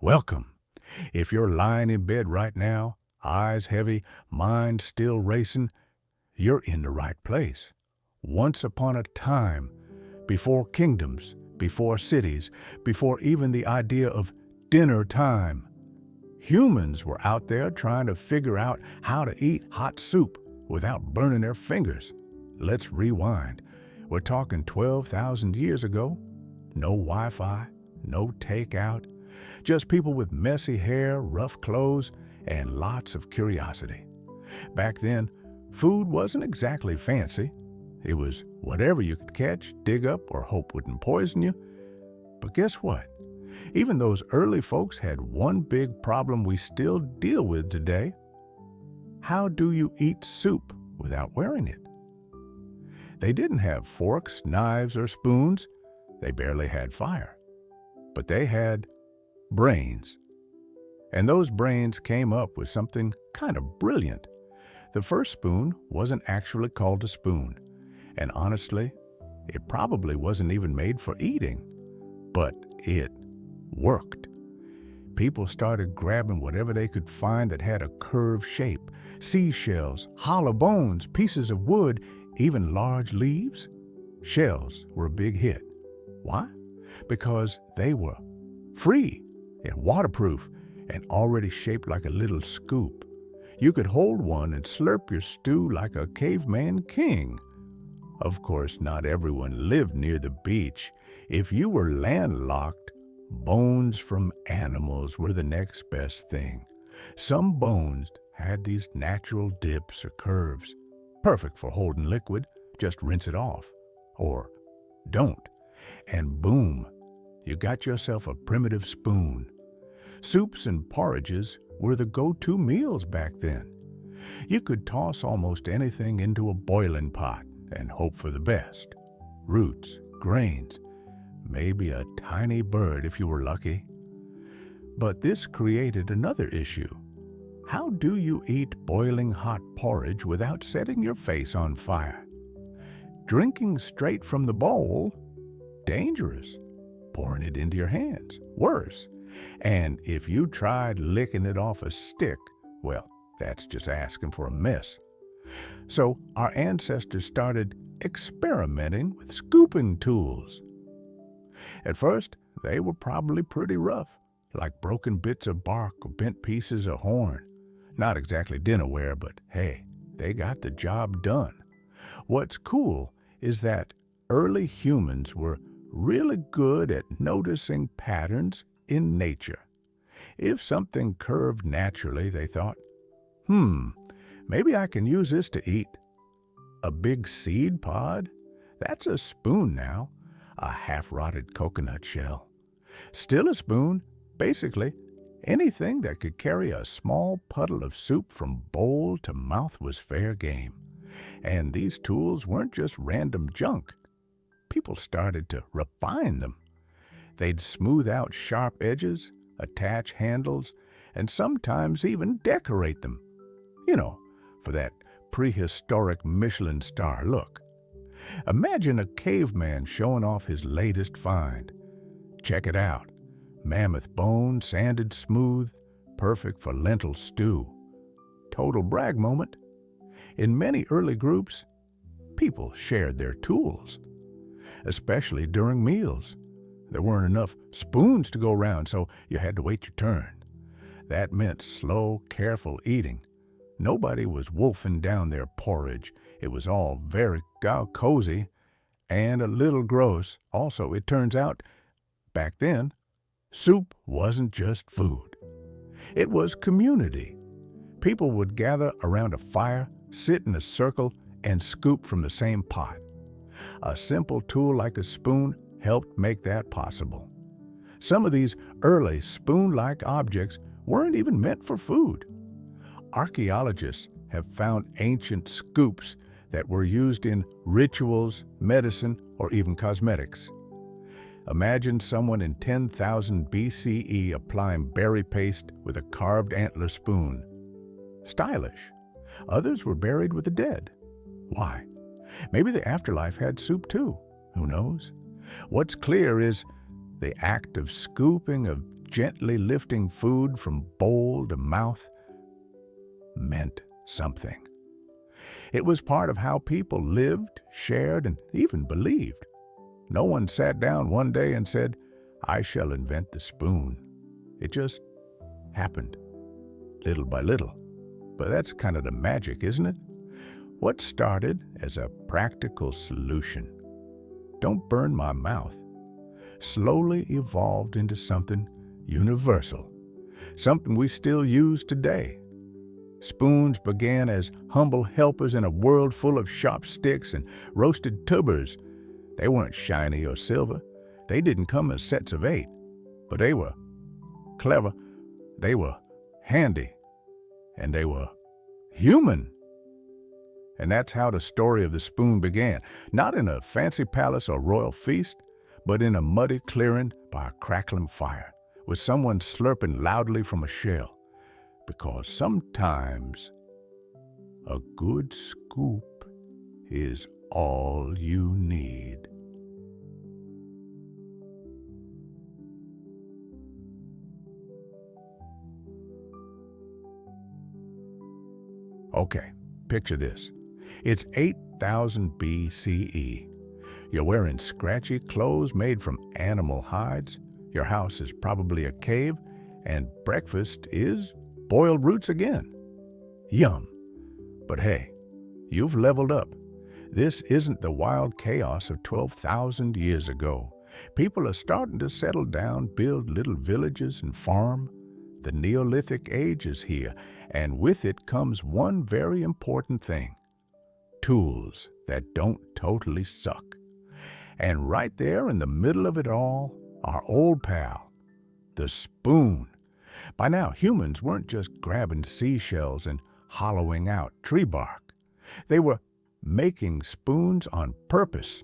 Welcome. If you're lying in bed right now, eyes heavy, mind still racing, you're in the right place. Once upon a time, before kingdoms, before cities, before even the idea of dinner time, humans were out there trying to figure out how to eat hot soup without burning their fingers. Let's rewind. We're talking 12,000 years ago. No Wi-Fi, no takeout, just people with messy hair, rough clothes, and lots of curiosity. Back then, food wasn't exactly fancy. It was whatever you could catch, dig up, or hope wouldn't poison you. But guess what? Even those early folks had one big problem we still deal with today. How do you eat soup without wearing it? They didn't have forks, knives, or spoons. They barely had fire. But they had brains. And those brains came up with something kind of brilliant. The first spoon wasn't actually called a spoon. And honestly, it probably wasn't even made for eating. But it worked. People started grabbing whatever they could find that had a curved shape. Seashells, hollow bones, pieces of wood, even large leaves. Shells were a big hit. Why? Because they were free and waterproof and already shaped like a little scoop. You could hold one and slurp your stew like a caveman king. Of course, not everyone lived near the beach. If you were landlocked, bones from animals were the next best thing. Some bones had these natural dips or curves, perfect for holding liquid. Just rinse it off. Or don't. And boom, you got yourself a primitive spoon. Soups and porridges were the go-to meals back then. You could toss almost anything into a boiling pot and hope for the best. Roots, grains, maybe a tiny bird if you were lucky. But this created another issue. How do you eat boiling hot porridge without setting your face on fire? Drinking straight from the bowl? Dangerous. Pouring it into your hands? Worse. And if you tried licking it off a stick, well, that's just asking for a mess. So our ancestors started experimenting with scooping tools. At first, they were probably pretty rough, like broken bits of bark or bent pieces of horn. Not exactly dinnerware, but hey, they got the job done. What's cool is that early humans were really good at noticing patterns in nature. If something curved naturally, they thought, maybe I can use this to eat. A big seed pod? That's a spoon now. A half-rotted coconut shell. Still a spoon, basically. Anything that could carry a small puddle of soup from bowl to mouth was fair game. And these tools weren't just random junk. People started to refine them. They'd smooth out sharp edges, attach handles, and sometimes even decorate them. You know, for that prehistoric Michelin star look. Imagine a caveman showing off his latest find. Check it out. Mammoth bone, sanded smooth, perfect for lentil stew. Total brag moment. In many early groups, people shared their tools, especially during meals. There weren't enough spoons to go around, so you had to wait your turn. That meant slow, careful eating. Nobody was wolfing down their porridge. It was all very cozy and a little gross. Also, it turns out, back then, soup wasn't just food. It was community. People would gather around a fire, sit in a circle, and scoop from the same pot. A simple tool like a spoon helped make that possible. Some of these early spoon-like objects weren't even meant for food. Archaeologists have found ancient scoops that were used in rituals, medicine, or even cosmetics. Imagine someone in 10,000 BCE applying berry paste with a carved antler spoon. Stylish. Others were buried with the dead. Why? Maybe the afterlife had soup too. Who knows? What's clear is the act of scooping, of gently lifting food from bowl to mouth, meant something. It was part of how people lived, shared, and even believed. No one sat down one day and said, "I shall invent the spoon." It just happened, little by little. But that's kind of the magic, isn't it? What started as a practical solution, "Don't burn my mouth," slowly evolved into something universal, something we still use today. Spoons began as humble helpers in a world full of chopsticks and roasted tubers. They weren't shiny or silver. They didn't come in sets of 8, but they were clever, they were handy, and they were human. And that's how the story of the spoon began, not in a fancy palace or royal feast, but in a muddy clearing by a crackling fire, with someone slurping loudly from a shell. Because sometimes a good scoop is all you need. Okay, picture this. It's 8000 BCE. You're wearing scratchy clothes made from animal hides. Your house is probably a cave, and breakfast is boiled roots again. Yum. But hey, you've leveled up. This isn't the wild chaos of 12,000 years ago. People are starting to settle down, build little villages, and farm. The Neolithic age is here, and with it comes one very important thing: tools that don't totally suck. And right there in the middle of it all, our old pal, the spoon. By now, humans weren't just grabbing seashells and hollowing out tree bark. They were making spoons on purpose.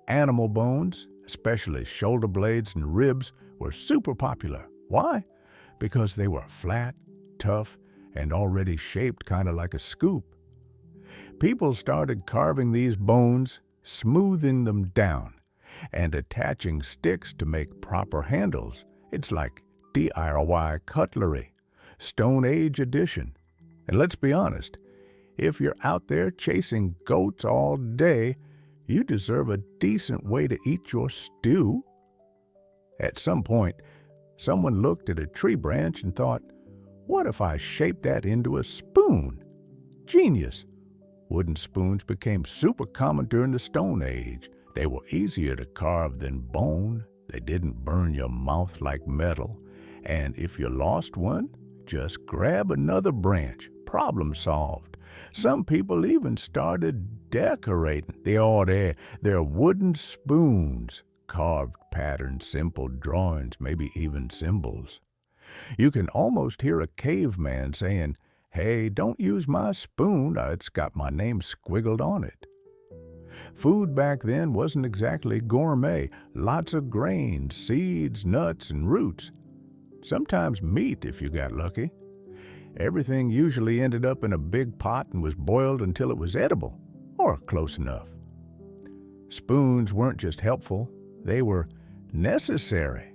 Animal bones, especially shoulder blades and ribs, were super popular. Why? Because they were flat, tough, and already shaped kind of like a scoop. People started carving these bones, smoothing them down, and attaching sticks to make proper handles. It's like DIY cutlery, Stone Age edition. And let's be honest, if you're out there chasing goats all day, you deserve a decent way to eat your stew. At some point, someone looked at a tree branch and thought, "What if I shape that into a spoon?" Genius! Wooden spoons became super common during the Stone Age. They were easier to carve than bone. They didn't burn your mouth like metal. And if you lost one, just grab another branch. Problem solved. Some people even started decorating their wooden spoons, carved patterns, simple drawings, maybe even symbols. You can almost hear a caveman saying, "Hey, don't use my spoon, it's got my name squiggled on it." Food back then wasn't exactly gourmet. Lots of grains, seeds, nuts, and roots. Sometimes meat if you got lucky. Everything usually ended up in a big pot and was boiled until it was edible, or close enough. Spoons weren't just helpful, they were necessary.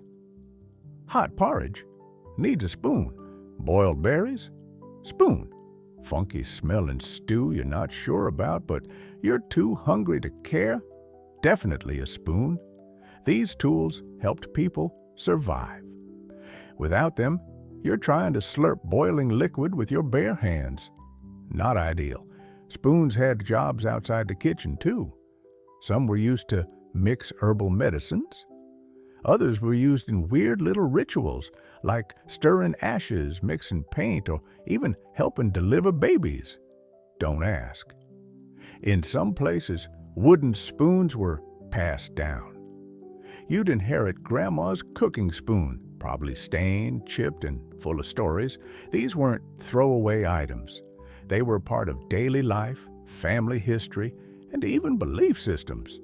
Hot porridge needs a spoon. Boiled berries? Spoon. Funky smelling stew you're not sure about, but you're too hungry to care? Definitely a spoon. These tools helped people survive. Without them, you're trying to slurp boiling liquid with your bare hands. Not ideal. Spoons had jobs outside the kitchen, too. Some were used to mix herbal medicines. Others were used in weird little rituals, like stirring ashes, mixing paint, or even helping deliver babies. Don't ask. In some places, wooden spoons were passed down. You'd inherit Grandma's cooking spoon, probably stained, chipped, and full of stories. These weren't throwaway items. They were part of daily life, family history, and even belief systems.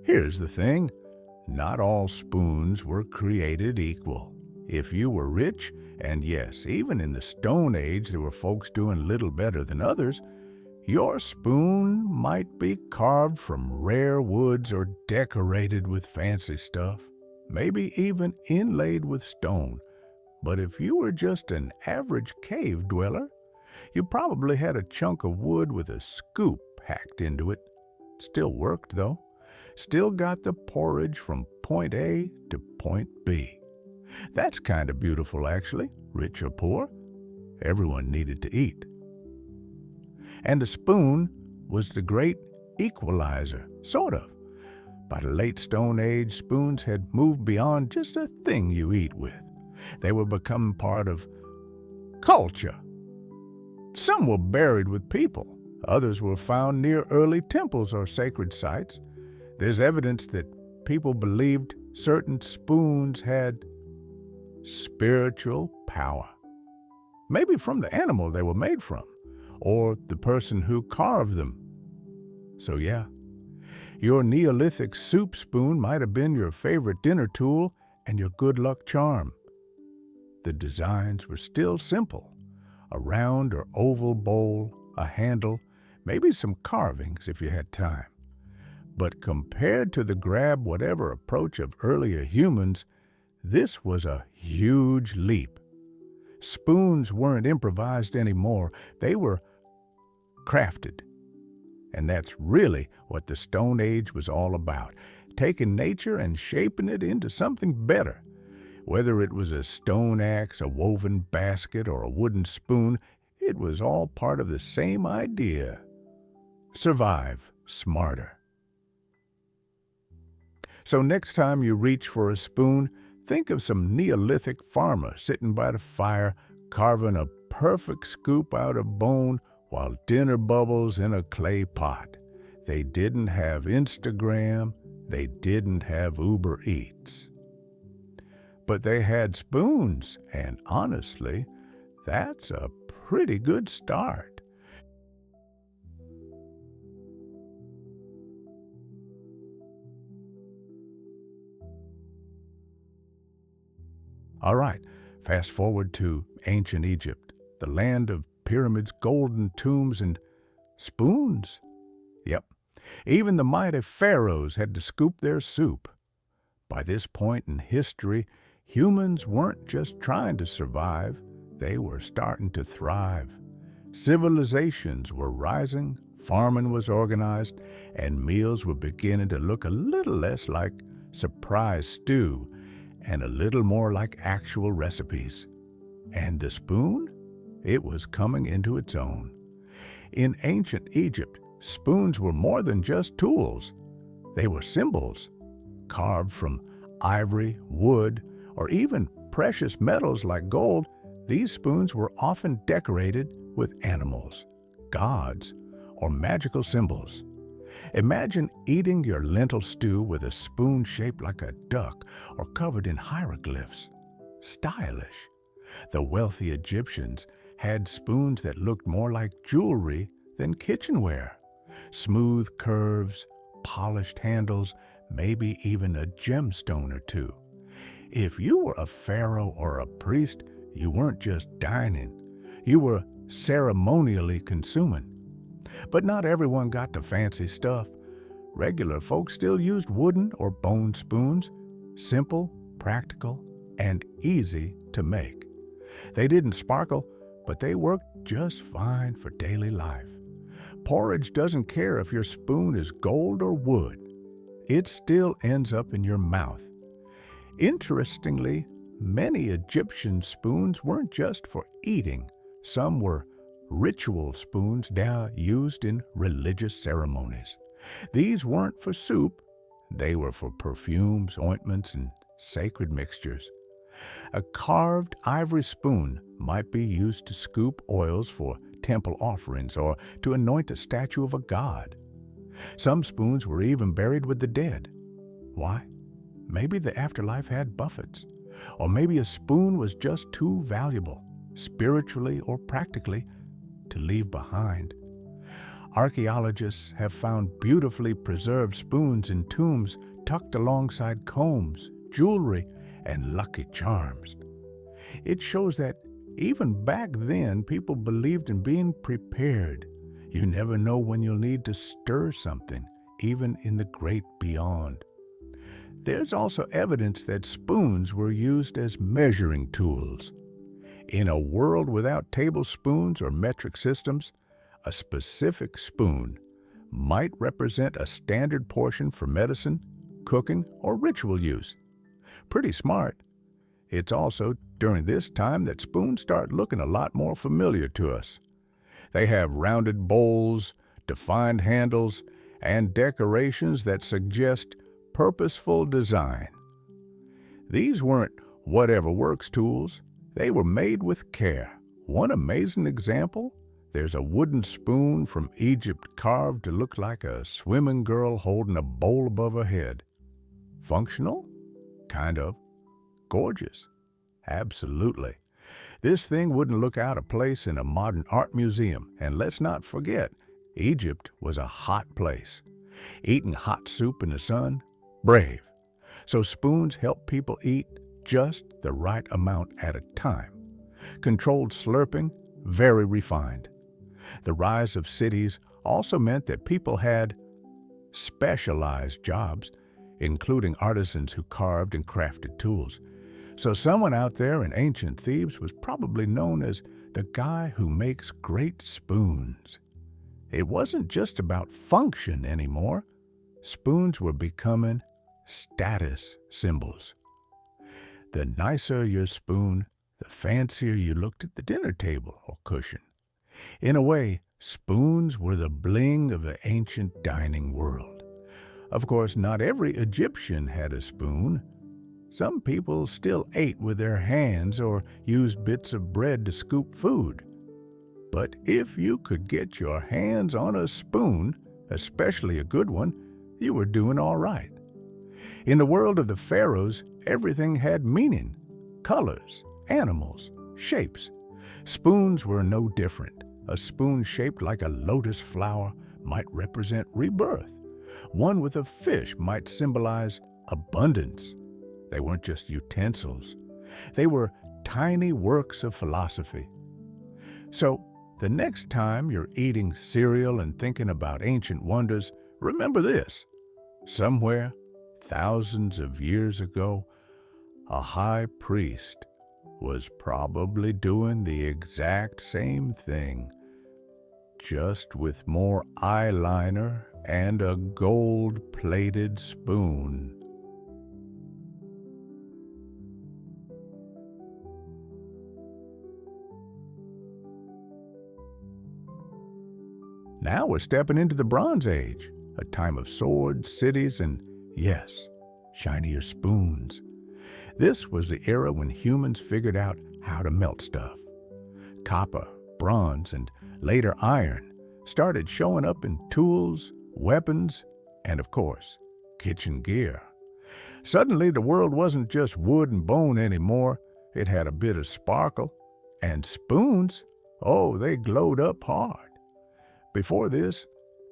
Here's the thing. Not all spoons were created equal. If you were rich, and yes, even in the Stone Age there were folks doing little better than others, your spoon might be carved from rare woods or decorated with fancy stuff. maybe even inlaid with stone. But if you were just an average cave dweller, you probably had a chunk of wood with a scoop hacked into it. Still worked, though. Still got the porridge from point A to point B. That's kind of beautiful, actually, rich or poor. Everyone needed to eat. And a spoon was the great equalizer, sort of. By the late Stone Age, spoons had moved beyond just a thing you eat with. They were becoming part of culture. Some were buried with people. Others were found near early temples or sacred sites. There's evidence that people believed certain spoons had spiritual power. Maybe from the animal they were made from, or the person who carved them. So yeah, your Neolithic soup spoon might have been your favorite dinner tool and your good luck charm. The designs were still simple. A round or oval bowl, a handle, maybe some carvings if you had time. But compared to the grab-whatever approach of earlier humans, this was a huge leap. Spoons weren't improvised anymore. They were crafted. And that's really what the Stone Age was all about, taking nature and shaping it into something better. Whether it was a stone axe, a woven basket, or a wooden spoon, it was all part of the same idea. Survive smarter. So next time you reach for a spoon, think of some Neolithic farmer sitting by the fire, carving a perfect scoop out of bone while dinner bubbles in a clay pot. They didn't have Instagram. They didn't have Uber Eats. But they had spoons, and honestly, that's a pretty good start. All right, fast forward to ancient Egypt, the land of pyramids, golden tombs, and spoons. Yep, even the mighty pharaohs had to scoop their soup. By this point in history, humans weren't just trying to survive, they were starting to thrive. Civilizations were rising, farming was organized, and meals were beginning to look a little less like surprise stew and a little more like actual recipes. And the spoon? It was coming into its own. In ancient Egypt, spoons were more than just tools. They were symbols, carved from ivory, wood, or even precious metals like gold. These spoons were often decorated with animals, gods, or magical symbols. Imagine eating your lentil stew with a spoon shaped like a duck or covered in hieroglyphs. Stylish. The wealthy Egyptians had spoons that looked more like jewelry than kitchenware. Smooth curves, polished handles, maybe even a gemstone or two. If you were a pharaoh or a priest, you weren't just dining. You were ceremonially consuming. But not everyone got the fancy stuff. Regular folks still used wooden or bone spoons, simple, practical, and easy to make. They didn't sparkle, but they worked just fine for daily life. Porridge doesn't care if your spoon is gold or wood. It still ends up in your mouth. Interestingly, many Egyptian spoons weren't just for eating. Some were ritual spoons now used in religious ceremonies. These weren't for soup. They were for perfumes, ointments, and sacred mixtures. A carved ivory spoon might be used to scoop oils for temple offerings or to anoint a statue of a god. Some spoons were even buried with the dead. Why? Maybe the afterlife had buffets. Or maybe a spoon was just too valuable, spiritually or practically, to leave behind. Archaeologists have found beautifully preserved spoons in tombs tucked alongside combs, jewelry, and lucky charms. It shows that even back then, people believed in being prepared. You never know when you'll need to stir something, even in the great beyond. There's also evidence that spoons were used as measuring tools. In a world without tablespoons or metric systems, a specific spoon might represent a standard portion for medicine, cooking, or ritual use. Pretty smart. It's also during this time that spoons start looking a lot more familiar to us. They have rounded bowls, defined handles, and decorations that suggest purposeful design. These weren't whatever works tools. They were made with care. One amazing example, there's a wooden spoon from Egypt carved to look like a swimming girl holding a bowl above her head. Functional? Kind of. Gorgeous? Absolutely. This thing wouldn't look out of place in a modern art museum, and let's not forget, Egypt was a hot place. Eating hot soup in the sun? Brave. So spoons help people eat just the right amount at a time. Controlled slurping? Very refined. The rise of cities also meant that people had specialized jobs, including artisans who carved and crafted tools. So someone out there in ancient Thebes was probably known as the guy who makes great spoons. It wasn't just about function anymore. Spoons were becoming status symbols. The nicer your spoon, the fancier you looked at the dinner table or cushion. In a way, spoons were the bling of the ancient dining world. Of course, not every Egyptian had a spoon. Some people still ate with their hands or used bits of bread to scoop food. But if you could get your hands on a spoon, especially a good one, you were doing all right. In the world of the pharaohs, everything had meaning, colors, animals, shapes. Spoons were no different. A spoon shaped like a lotus flower might represent rebirth. One with a fish might symbolize abundance. They weren't just utensils. They were tiny works of philosophy. So, the next time you're eating cereal and thinking about ancient wonders, remember this. Somewhere, thousands of years ago, a high priest was probably doing the exact same thing, just with more eyeliner and a gold-plated spoon. Now we're stepping into the Bronze Age, a time of swords, cities, and, yes, shinier spoons. This was the era when humans figured out how to melt stuff. Copper, bronze, and later iron started showing up in tools, weapons, and, of course, kitchen gear. Suddenly, the world wasn't just wood and bone anymore. It had a bit of sparkle. And spoons, oh, they glowed up hard. Before this,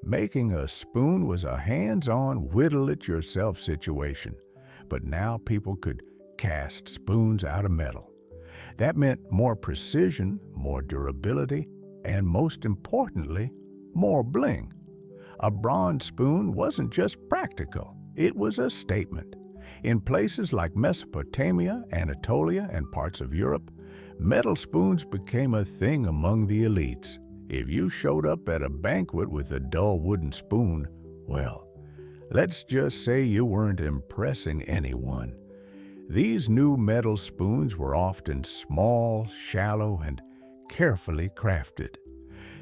making a spoon was a hands-on, whittle-it-yourself situation. But now people could cast spoons out of metal. That meant more precision, more durability, and most importantly, more bling. A bronze spoon wasn't just practical, it was a statement. In places like Mesopotamia, Anatolia, and parts of Europe, metal spoons became a thing among the elites. If you showed up at a banquet with a dull wooden spoon, well, let's just say you weren't impressing anyone. These new metal spoons were often small, shallow, and carefully crafted.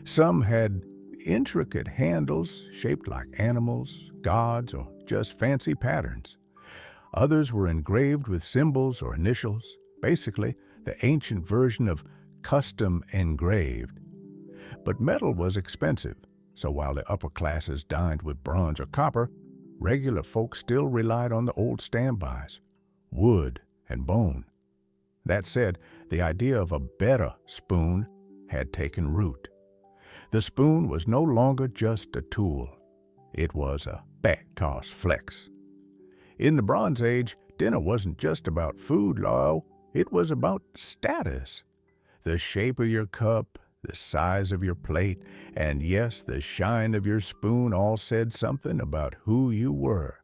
Some had intricate handles shaped like animals, gods, or just fancy patterns. Others were engraved with symbols or initials, basically the ancient version of custom engraved. But metal was expensive, so while the upper classes dined with bronze or copper, regular folks still relied on the old standbys, wood and bone. That said, the idea of a better spoon had taken root. The spoon was no longer just a tool. It was a back-toss flex. In the Bronze Age, dinner wasn't just about food, though. It was about status. The shape of your cup, the size of your plate, and yes, the shine of your spoon all said something about who you were.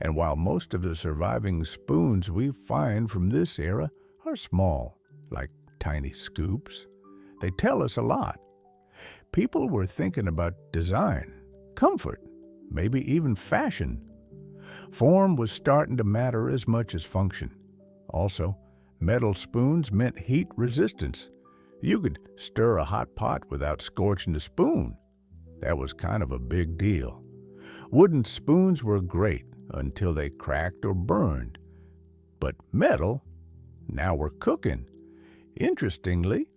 And while most of the surviving spoons we find from this era are small, like tiny scoops, they tell us a lot. People were thinking about design, comfort, maybe even fashion. Form was starting to matter as much as function. Also, metal spoons meant heat resistance. You could stir a hot pot without scorching the spoon. That was kind of a big deal. Wooden spoons were great until they cracked or burned. But metal, now we're cooking. Interestingly,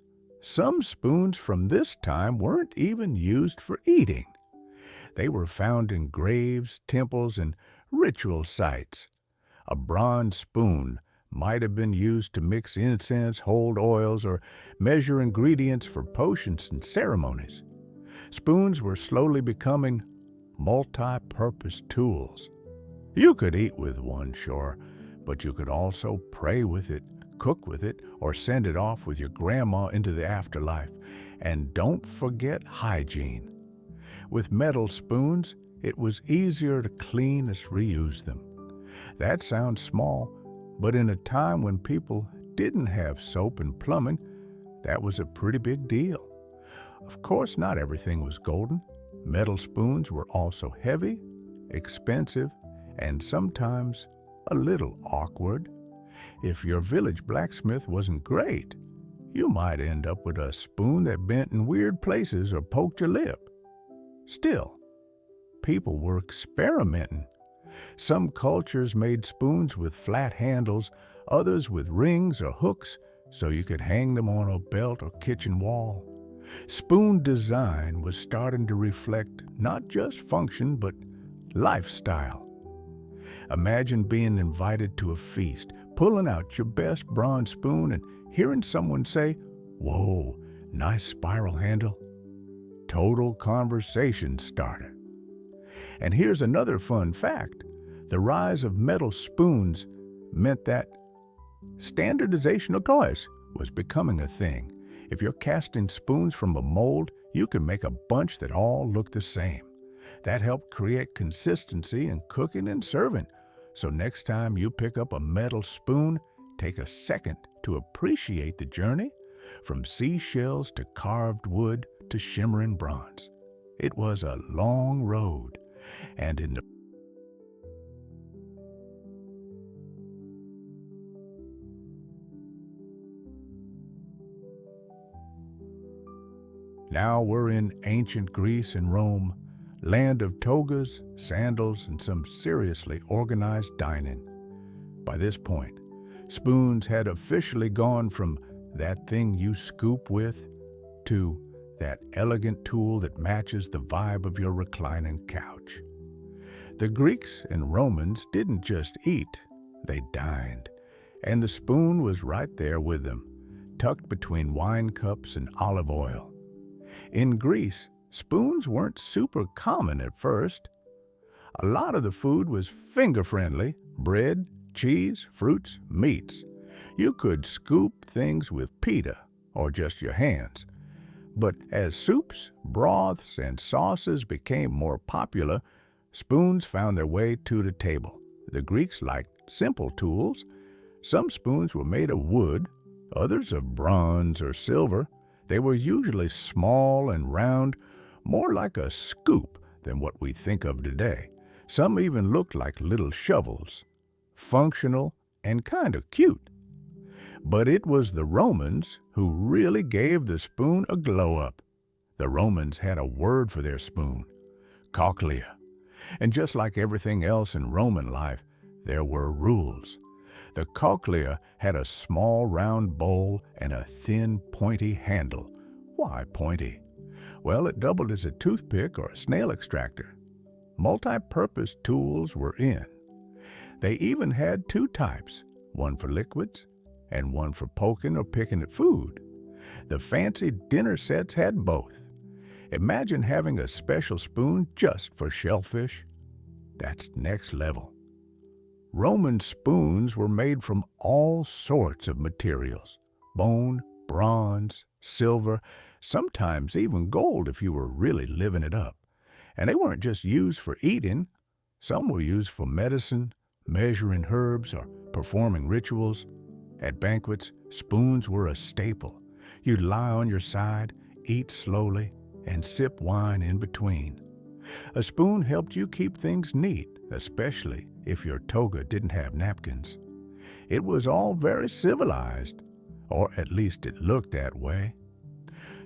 some spoons from this time weren't even used for eating. They were found in graves, temples, and ritual sites. A bronze spoon might have been used to mix incense, hold oils, or measure ingredients for potions and ceremonies. Spoons were slowly becoming multi-purpose tools. You could eat with one, sure, but you could also pray with it, cook with it, or send it off with your grandma into the afterlife. And don't forget hygiene. With metal spoons, it was easier to clean as reuse them. That sounds small, but in a time when people didn't have soap and plumbing, that was a pretty big deal. Of course, not everything was golden. Metal spoons were also heavy, expensive, and sometimes a little awkward. If your village blacksmith wasn't great, you might end up with a spoon that bent in weird places or poked your lip. Still, people were experimenting. Some cultures made spoons with flat handles, others with rings or hooks so you could hang them on a belt or kitchen wall. Spoon design was starting to reflect not just function, but lifestyle. Imagine being invited to a feast, pulling out your best bronze spoon and hearing someone say, "Whoa, nice spiral handle." Total conversation starter. And here's another fun fact. The rise of metal spoons meant that standardization of toys was becoming a thing. If you're casting spoons from a mold, you can make a bunch that all look the same. That helped create consistency in cooking and serving. So next time you pick up a metal spoon, take a second to appreciate the journey from seashells to carved wood to shimmering bronze. It was a long road, and in the Now we're in ancient Greece and Rome, land of togas, sandals, and some seriously organized dining. By this point, spoons had officially gone from that thing you scoop with to that elegant tool that matches the vibe of your reclining couch. The Greeks and Romans didn't just eat, they dined, and the spoon was right there with them, tucked between wine cups and olive oil. In Greece, spoons weren't super common at first. A lot of the food was finger-friendly: bread, cheese, fruits, meats. You could scoop things with pita, or just your hands. But as soups, broths, and sauces became more popular, spoons found their way to the table. The Greeks liked simple tools. Some spoons were made of wood, others of bronze or silver. They were usually small and round, more like a scoop than what we think of today. Some even looked like little shovels, functional and kind of cute. But it was the Romans who really gave the spoon a glow-up. The Romans had a word for their spoon: cochlea. And just like everything else in Roman life, there were rules. The cochlea had a small round bowl and a thin, pointy handle. Why pointy? Well, it doubled as a toothpick or a snail extractor. Multi-purpose tools were in. They even had two types, one for liquids and one for poking or picking at food. The fancy dinner sets had both. Imagine having a special spoon just for shellfish. That's next level. Roman spoons were made from all sorts of materials: bone, bronze, silver, sometimes even gold if you were really living it up. And they weren't just used for eating. Some were used for medicine, measuring herbs, or performing rituals. At banquets, spoons were a staple. You'd lie on your side, eat slowly, and sip wine in between. A spoon helped you keep things neat, especially if your toga didn't have napkins. It was all very civilized, or at least it looked that way.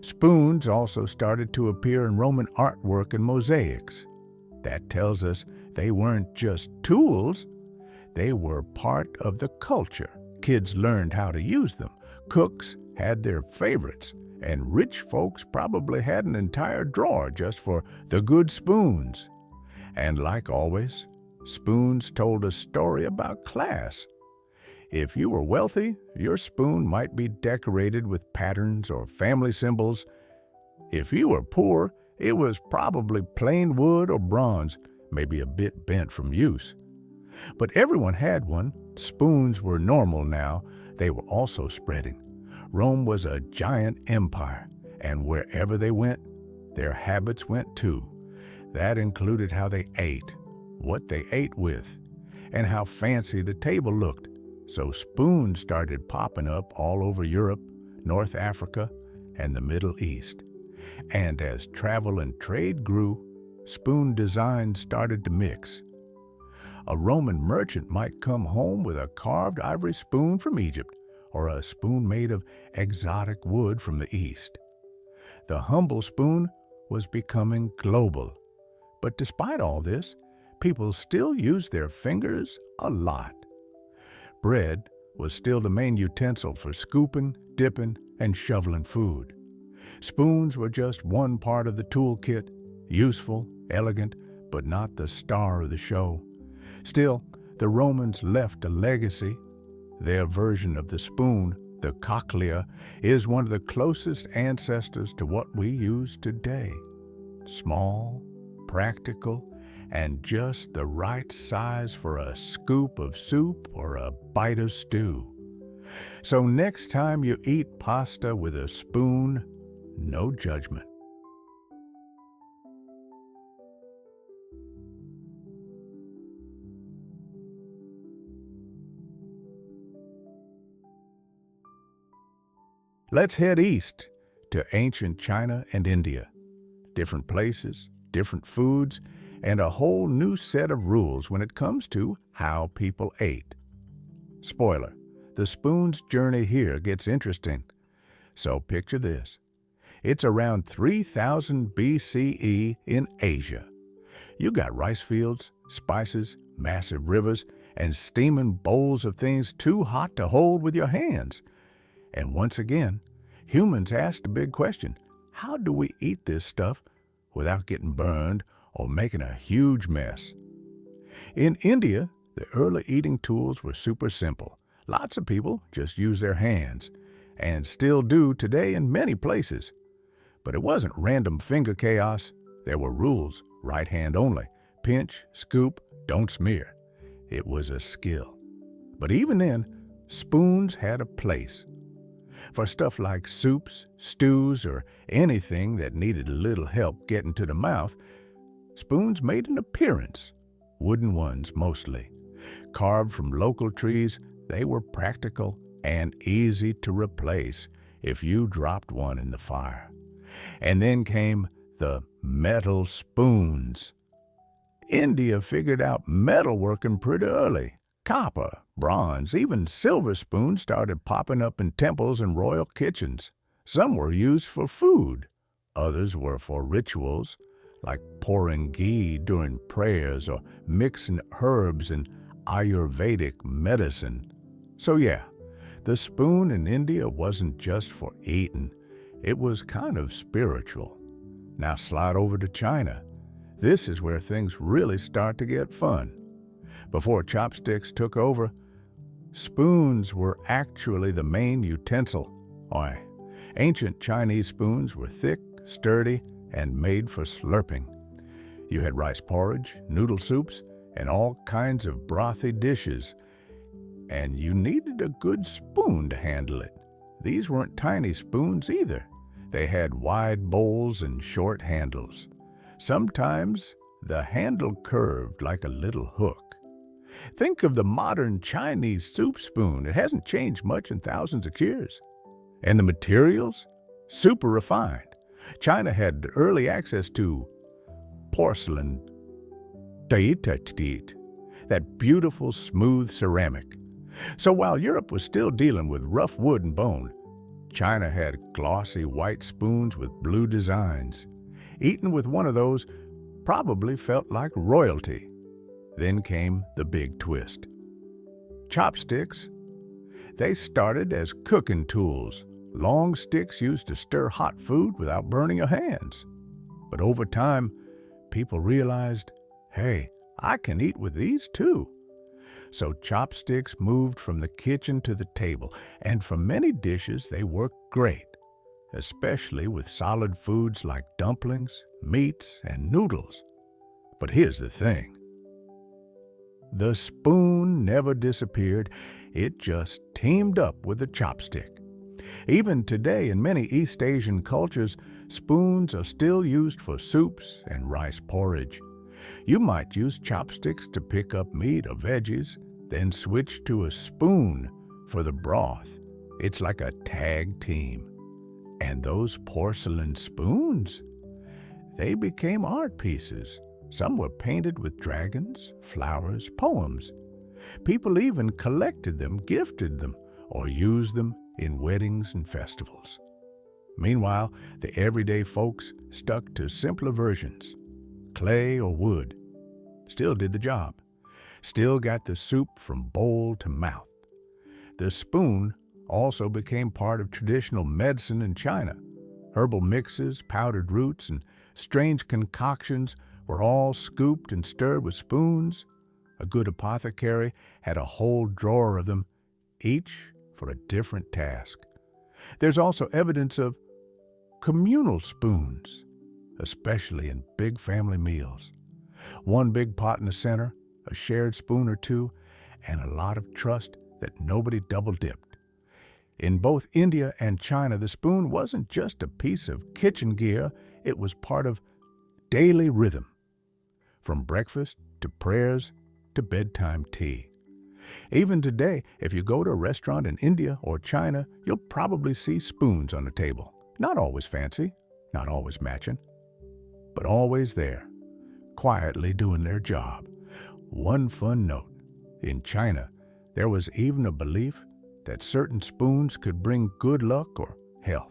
Spoons also started to appear in Roman artwork and mosaics. That tells us they weren't just tools, they were part of the culture. Kids learned how to use them, cooks had their favorites, and rich folks probably had an entire drawer just for the good spoons. And like always, spoons told a story about class. If you were wealthy, your spoon might be decorated with patterns or family symbols. If you were poor, it was probably plain wood or bronze, maybe a bit bent from use. But everyone had one. Spoons were normal now. They were also spreading. Rome was a giant empire, and wherever they went, their habits went too. That included how they ate, what they ate with, and how fancy the table looked. So spoons started popping up all over Europe, North Africa, and the Middle East. And as travel and trade grew, spoon designs started to mix. A Roman merchant might come home with a carved ivory spoon from Egypt, or a spoon made of exotic wood from the East. The humble spoon was becoming global. But despite all this, people still used their fingers a lot. Bread was still the main utensil for scooping, dipping, and shoveling food. Spoons were just one part of the toolkit, useful, elegant, but not the star of the show. Still, the Romans left a legacy. Their version of the spoon, the cochlea, is one of the closest ancestors to what we use today. Small, practical, and just the right size for a scoop of soup or a bite of stew. So next time you eat pasta with a spoon, no judgment. Let's head east to ancient China and India. Different places, different foods, and a whole new set of rules when it comes to how people ate. Spoiler, the spoon's journey here gets interesting. So picture this. It's around 3000 BCE in Asia. You got rice fields, spices, massive rivers, and steaming bowls of things too hot to hold with your hands. And once again, humans asked the big question, how do we eat this stuff without getting burned or making a huge mess? In India, the early eating tools were super simple. Lots of people just used their hands, and still do today in many places. But it wasn't random finger chaos. There were rules, right hand only. Pinch, scoop, don't smear. It was a skill. But even then, spoons had a place. For stuff like soups, stews, or anything that needed a little help getting to the mouth, spoons made an appearance. Wooden ones mostly. Carved from local trees, they were practical and easy to replace if you dropped one in the fire. And then came the metal spoons. India figured out metalworking pretty early. Copper, bronze, even silver spoons started popping up in temples and royal kitchens. Some were used for food. Others were for rituals, like pouring ghee during prayers or mixing herbs in Ayurvedic medicine. So yeah, the spoon in India wasn't just for eating. It was kind of spiritual. Now slide over to China. This is where things really start to get fun. Before chopsticks took over, spoons were actually the main utensil. Ancient Chinese spoons were thick, sturdy, and made for slurping. You had rice porridge, noodle soups, and all kinds of brothy dishes. And you needed a good spoon to handle it. These weren't tiny spoons either. They had wide bowls and short handles. Sometimes the handle curved like a little hook. Think of the modern Chinese soup spoon. It hasn't changed much in thousands of years. And the materials? Super refined. China had early access to porcelain, that beautiful, smooth ceramic. So while Europe was still dealing with rough wood and bone, China had glossy white spoons with blue designs. Eating with one of those probably felt like royalty. Then came the big twist. Chopsticks. They started as cooking tools, long sticks used to stir hot food without burning your hands. But over time, people realized, hey, I can eat with these too. So chopsticks moved from the kitchen to the table, and for many dishes they worked great, especially with solid foods like dumplings, meats, and noodles. But here's the thing. The spoon never disappeared, it just teamed up with the chopstick. Even today, in many East Asian cultures, spoons are still used for soups and rice porridge. You might use chopsticks to pick up meat or veggies, then switch to a spoon for the broth. It's like a tag team. And those porcelain spoons? They became art pieces. Some were painted with dragons, flowers, poems. People even collected them, gifted them, or used them in weddings and festivals. Meanwhile, the everyday folks stuck to simpler versions. Clay or wood. Still did the job. Still got the soup from bowl to mouth. The spoon also became part of traditional medicine in China. Herbal mixes, powdered roots, and strange concoctions were all scooped and stirred with spoons. A good apothecary had a whole drawer of them, each for a different task. There's also evidence of communal spoons, especially in big family meals. One big pot in the center, a shared spoon or two, and a lot of trust that nobody double-dipped. In both India and China, the spoon wasn't just a piece of kitchen gear, it was part of daily rhythm, from breakfast to prayers to bedtime tea. Even today, if you go to a restaurant in India or China, you'll probably see spoons on the table. Not always fancy, not always matching, but always there, quietly doing their job. One fun note, in China, there was even a belief that certain spoons could bring good luck or health.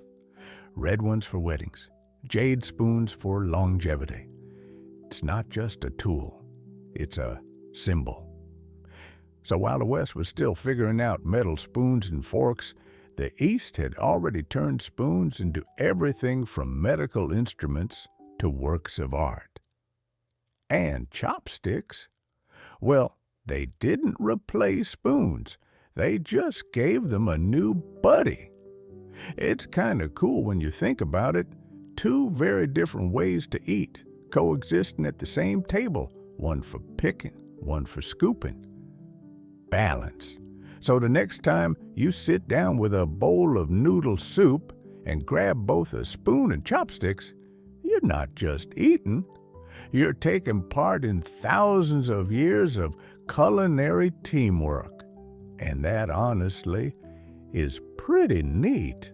Red ones for weddings, jade spoons for longevity. It's not just a tool, it's a symbol. So while the West was still figuring out metal spoons and forks, the East had already turned spoons into everything from medical instruments to works of art. And chopsticks? Well, they didn't replace spoons. They just gave them a new buddy. It's kind of cool when you think about it. Two very different ways to eat, coexisting at the same table, one for picking, one for scooping. Balance. So the next time you sit down with a bowl of noodle soup and grab both a spoon and chopsticks, you're not just eating, you're taking part in thousands of years of culinary teamwork. And that, honestly, is pretty neat.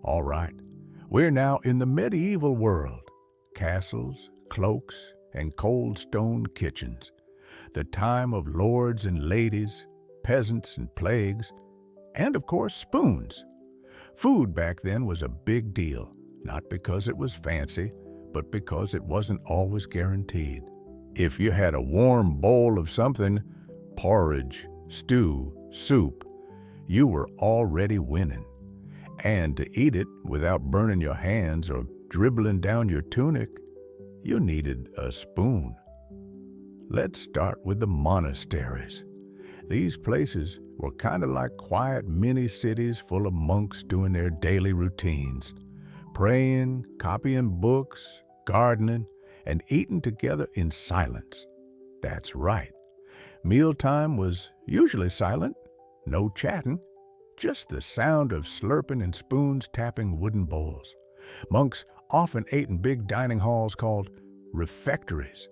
All right, we're now in the medieval world. Castles, cloaks, and cold stone kitchens. The time of lords and ladies, peasants and plagues, and of course spoons. Food back then was a big deal, not because it was fancy, but because it wasn't always guaranteed. If you had a warm bowl of something, porridge, stew, soup, you were already winning. And to eat it without burning your hands or dribbling down your tunic, you needed a spoon. Let's start with the monasteries. These places were kind of like quiet mini-cities full of monks doing their daily routines, praying, copying books, gardening, and eating together in silence. That's right. Mealtime was usually silent, No chatting, just the sound of slurping and spoons tapping wooden bowls. Monks often ate in big dining halls called refectories.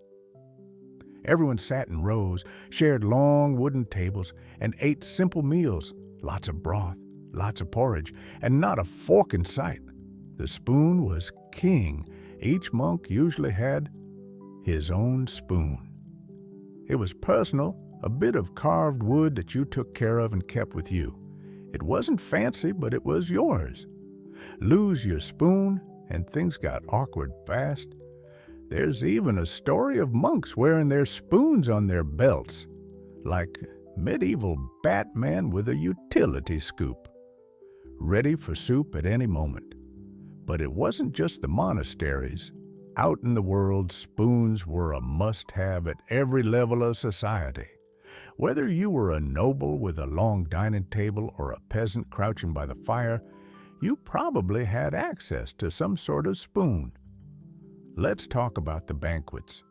Everyone sat in rows, shared long wooden tables, and ate simple meals, lots of broth, lots of porridge, and not a fork in sight. The spoon was king. Each monk usually had his own spoon. It was personal, a bit of carved wood that you took care of and kept with you. It wasn't fancy, but it was yours. Lose your spoon, and things got awkward fast. There's even a story of monks wearing their spoons on their belts, like medieval Batman with a utility scoop, ready for soup at any moment. But it wasn't just the monasteries. Out in the world, spoons were a must-have at every level of society. Whether you were a noble with a long dining table or a peasant crouching by the fire, you probably had access to some sort of spoon. Let's talk about the banquets.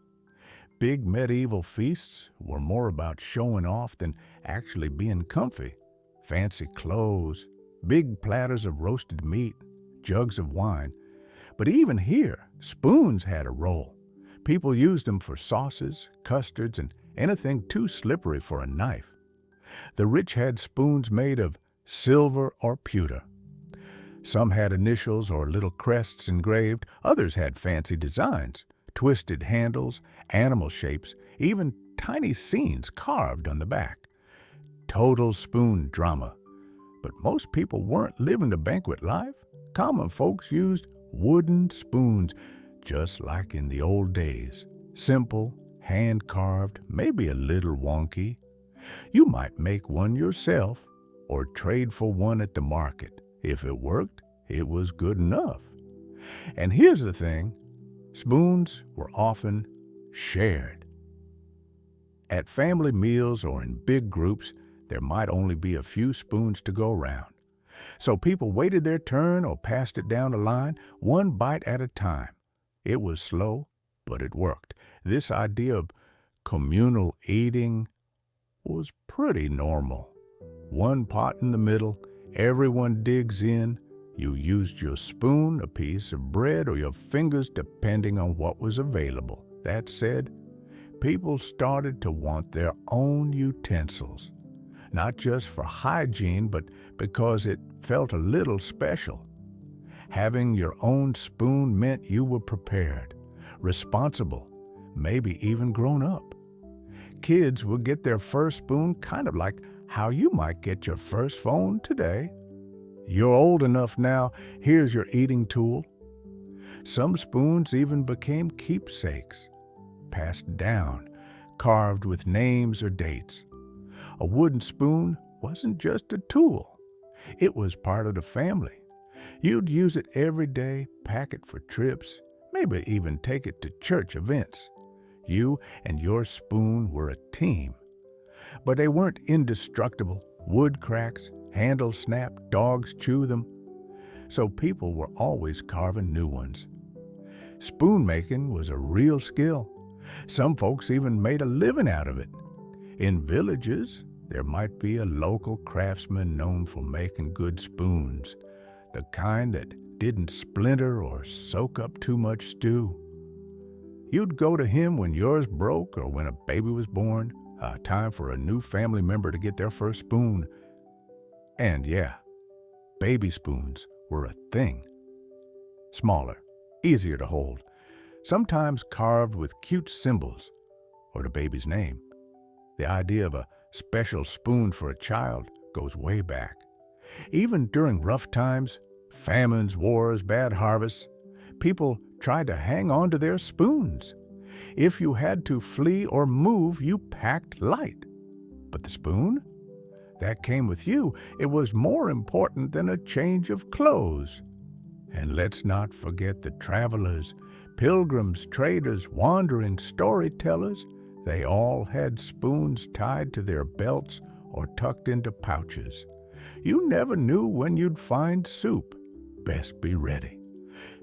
Big medieval feasts were more about showing off than actually being comfy. Fancy clothes, big platters of roasted meat, jugs of wine. But even here, spoons had a role. People used them for sauces, custards, and anything too slippery for a knife. The rich had spoons made of silver or pewter. Some had initials or little crests engraved. Others had fancy designs, twisted handles, animal shapes, even tiny scenes carved on the back. Total spoon drama. But most people weren't living the banquet life. Common folks used wooden spoons, just like in the old days. Simple, hand-carved, maybe a little wonky. You might make one yourself or trade for one at the market. If it worked, it was good enough. And here's the thing, spoons were often shared. At family meals or in big groups, there might only be a few spoons to go around. So people waited their turn or passed it down the line, one bite at a time. It was slow, but it worked. This idea of communal eating was pretty normal. One pot in the middle, everyone digs in. You used your spoon, a piece of bread, or your fingers depending on what was available. That said, people started to want their own utensils. Not just for hygiene, but because it felt a little special. Having your own spoon meant you were prepared, responsible, maybe even grown up. Kids would get their first spoon kind of like how you might get your first phone today. You're old enough now, here's your eating tool. Some spoons even became keepsakes, passed down, carved with names or dates. A wooden spoon wasn't just a tool. It was part of the family. You'd use it every day, pack it for trips, maybe even take it to church events. You and your spoon were a team. But they weren't indestructible. Wood cracks, handles snap, dogs chew them. So people were always carving new ones. Spoon making was a real skill. Some folks even made a living out of it. In villages, there might be a local craftsman known for making good spoons, the kind that didn't splinter or soak up too much stew. You'd go to him when yours broke or when a baby was born, time for a new family member to get their first spoon. And yeah, baby spoons were a thing. Smaller, easier to hold, sometimes carved with cute symbols or the baby's name. The idea of a special spoon for a child goes way back. Even during rough times, famines, wars, bad harvests, people tried to hang on to their spoons. If you had to flee or move, you packed light. But the spoon? That came with you. It was more important than a change of clothes. And let's not forget the travelers, pilgrims, traders, wandering storytellers. They all had spoons tied to their belts or tucked into pouches. You never knew when you'd find soup. Best be ready.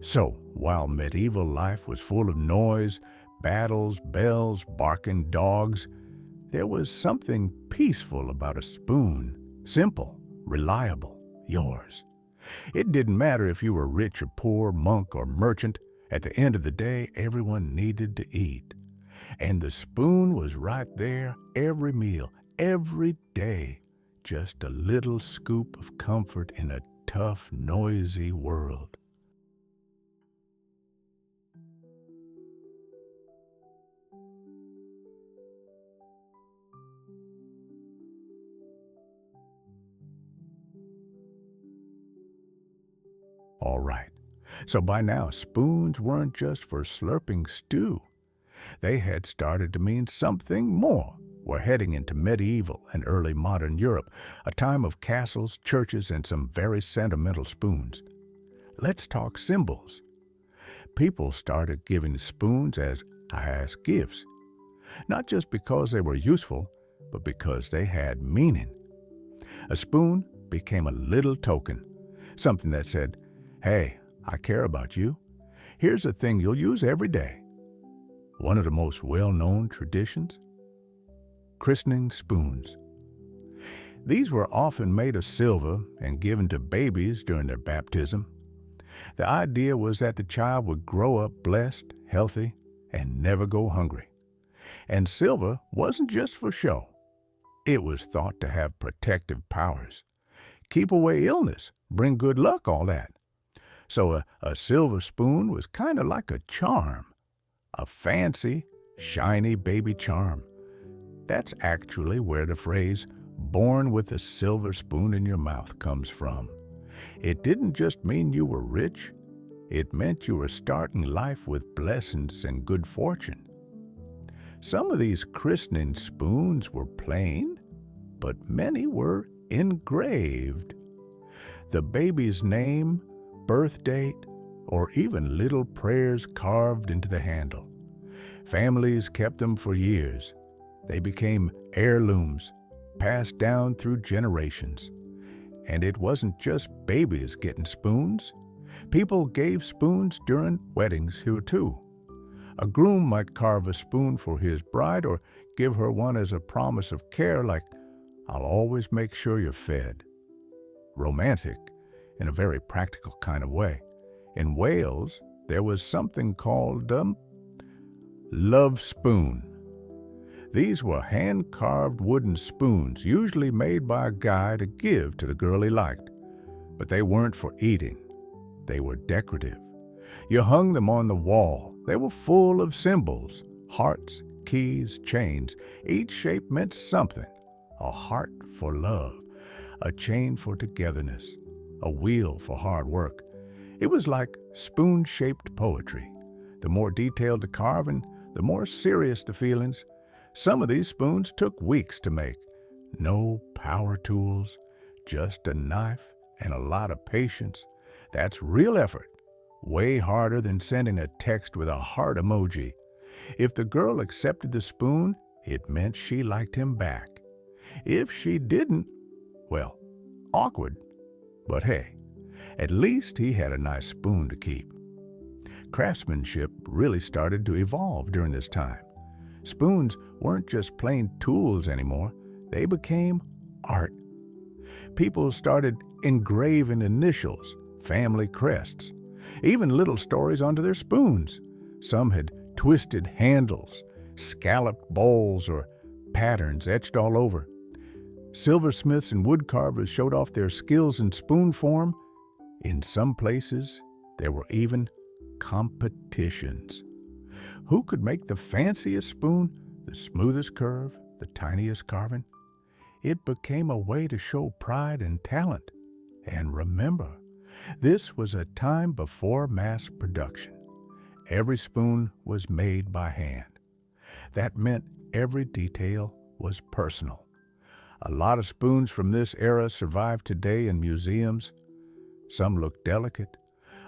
So, while medieval life was full of noise, battles, bells, barking dogs, there was something peaceful about a spoon, Simple, reliable, yours. It didn't matter if you were rich or poor, monk or merchant. At the end of the day, everyone needed to eat. And the spoon was right there every meal, every day. Just a little scoop of comfort in a tough, noisy world. All right. So by now, spoons weren't just for slurping stew. They had started to mean something more. We're heading into medieval and early modern Europe, a time of castles, churches, and some very sentimental spoons. Let's talk symbols. People started giving spoons as gifts, not just because they were useful, but because they had meaning. A spoon became a little token, something that said, "Hey, I care about you. Here's a thing you'll use every day." One of the most well-known traditions? Christening spoons. These were often made of silver and given to babies during their baptism. The idea was that the child would grow up blessed, healthy, and never go hungry. And silver wasn't just for show. It was thought to have protective powers. Keep away illness, bring good luck, all that. So a silver spoon was kind of like a charm, a fancy, shiny baby charm. That's actually where the phrase, "born with a silver spoon in your mouth," comes from. It didn't just mean you were rich. It meant you were starting life with blessings and good fortune. Some of these christening spoons were plain, but many were engraved. The baby's name, birth date, or even little prayers carved into the handle. Families kept them for years. They became heirlooms, passed down through generations. And it wasn't just babies getting spoons. People gave spoons during weddings here too. A groom might carve a spoon for his bride or give her one as a promise of care, like, "I'll always make sure you're fed." Romantic, in a very practical kind of way. In Wales, there was something called love spoon. These were hand-carved wooden spoons, usually made by a guy to give to the girl he liked. But they weren't for eating. They were decorative. You hung them on the wall. They were full of symbols, hearts, keys, chains. Each shape meant something. A heart for love, a chain for togetherness, a wheel for hard work. It was like spoon-shaped poetry. The more detailed the carving, the more serious the feelings. Some of these spoons took weeks to make. No power tools, just a knife and a lot of patience. That's real effort. Way harder than sending a text with a heart emoji. If the girl accepted the spoon, it meant she liked him back. If she didn't, well, awkward. But hey, at least he had a nice spoon to keep. Craftsmanship really started to evolve during this time. Spoons weren't just plain tools anymore. They became art. People started engraving initials, family crests, even little stories onto their spoons. Some had twisted handles, scalloped bowls, or patterns etched all over. Silversmiths and woodcarvers showed off their skills in spoon form. In some places, there were even competitions. Who could make the fanciest spoon, the smoothest curve, the tiniest carving? It became a way to show pride and talent. And remember, this was a time before mass production. Every spoon was made by hand. That meant every detail was personal. A lot of spoons from this era survive today in museums. Some look delicate,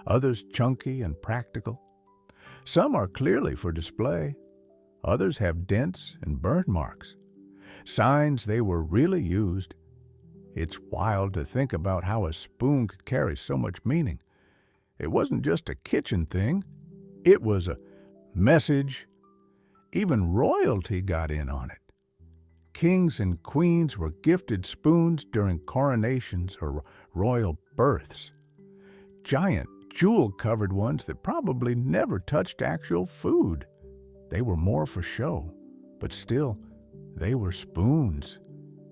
others chunky and practical. Some are clearly for display. Others have dents and burn marks, signs they were really used. It's wild to think about how a spoon could carry so much meaning. It wasn't just a kitchen thing. It was a message. Even royalty got in on it. Kings and queens were gifted spoons during coronations or royal births. Giant, jewel-covered ones that probably never touched actual food. They were more for show, but still, they were spoons.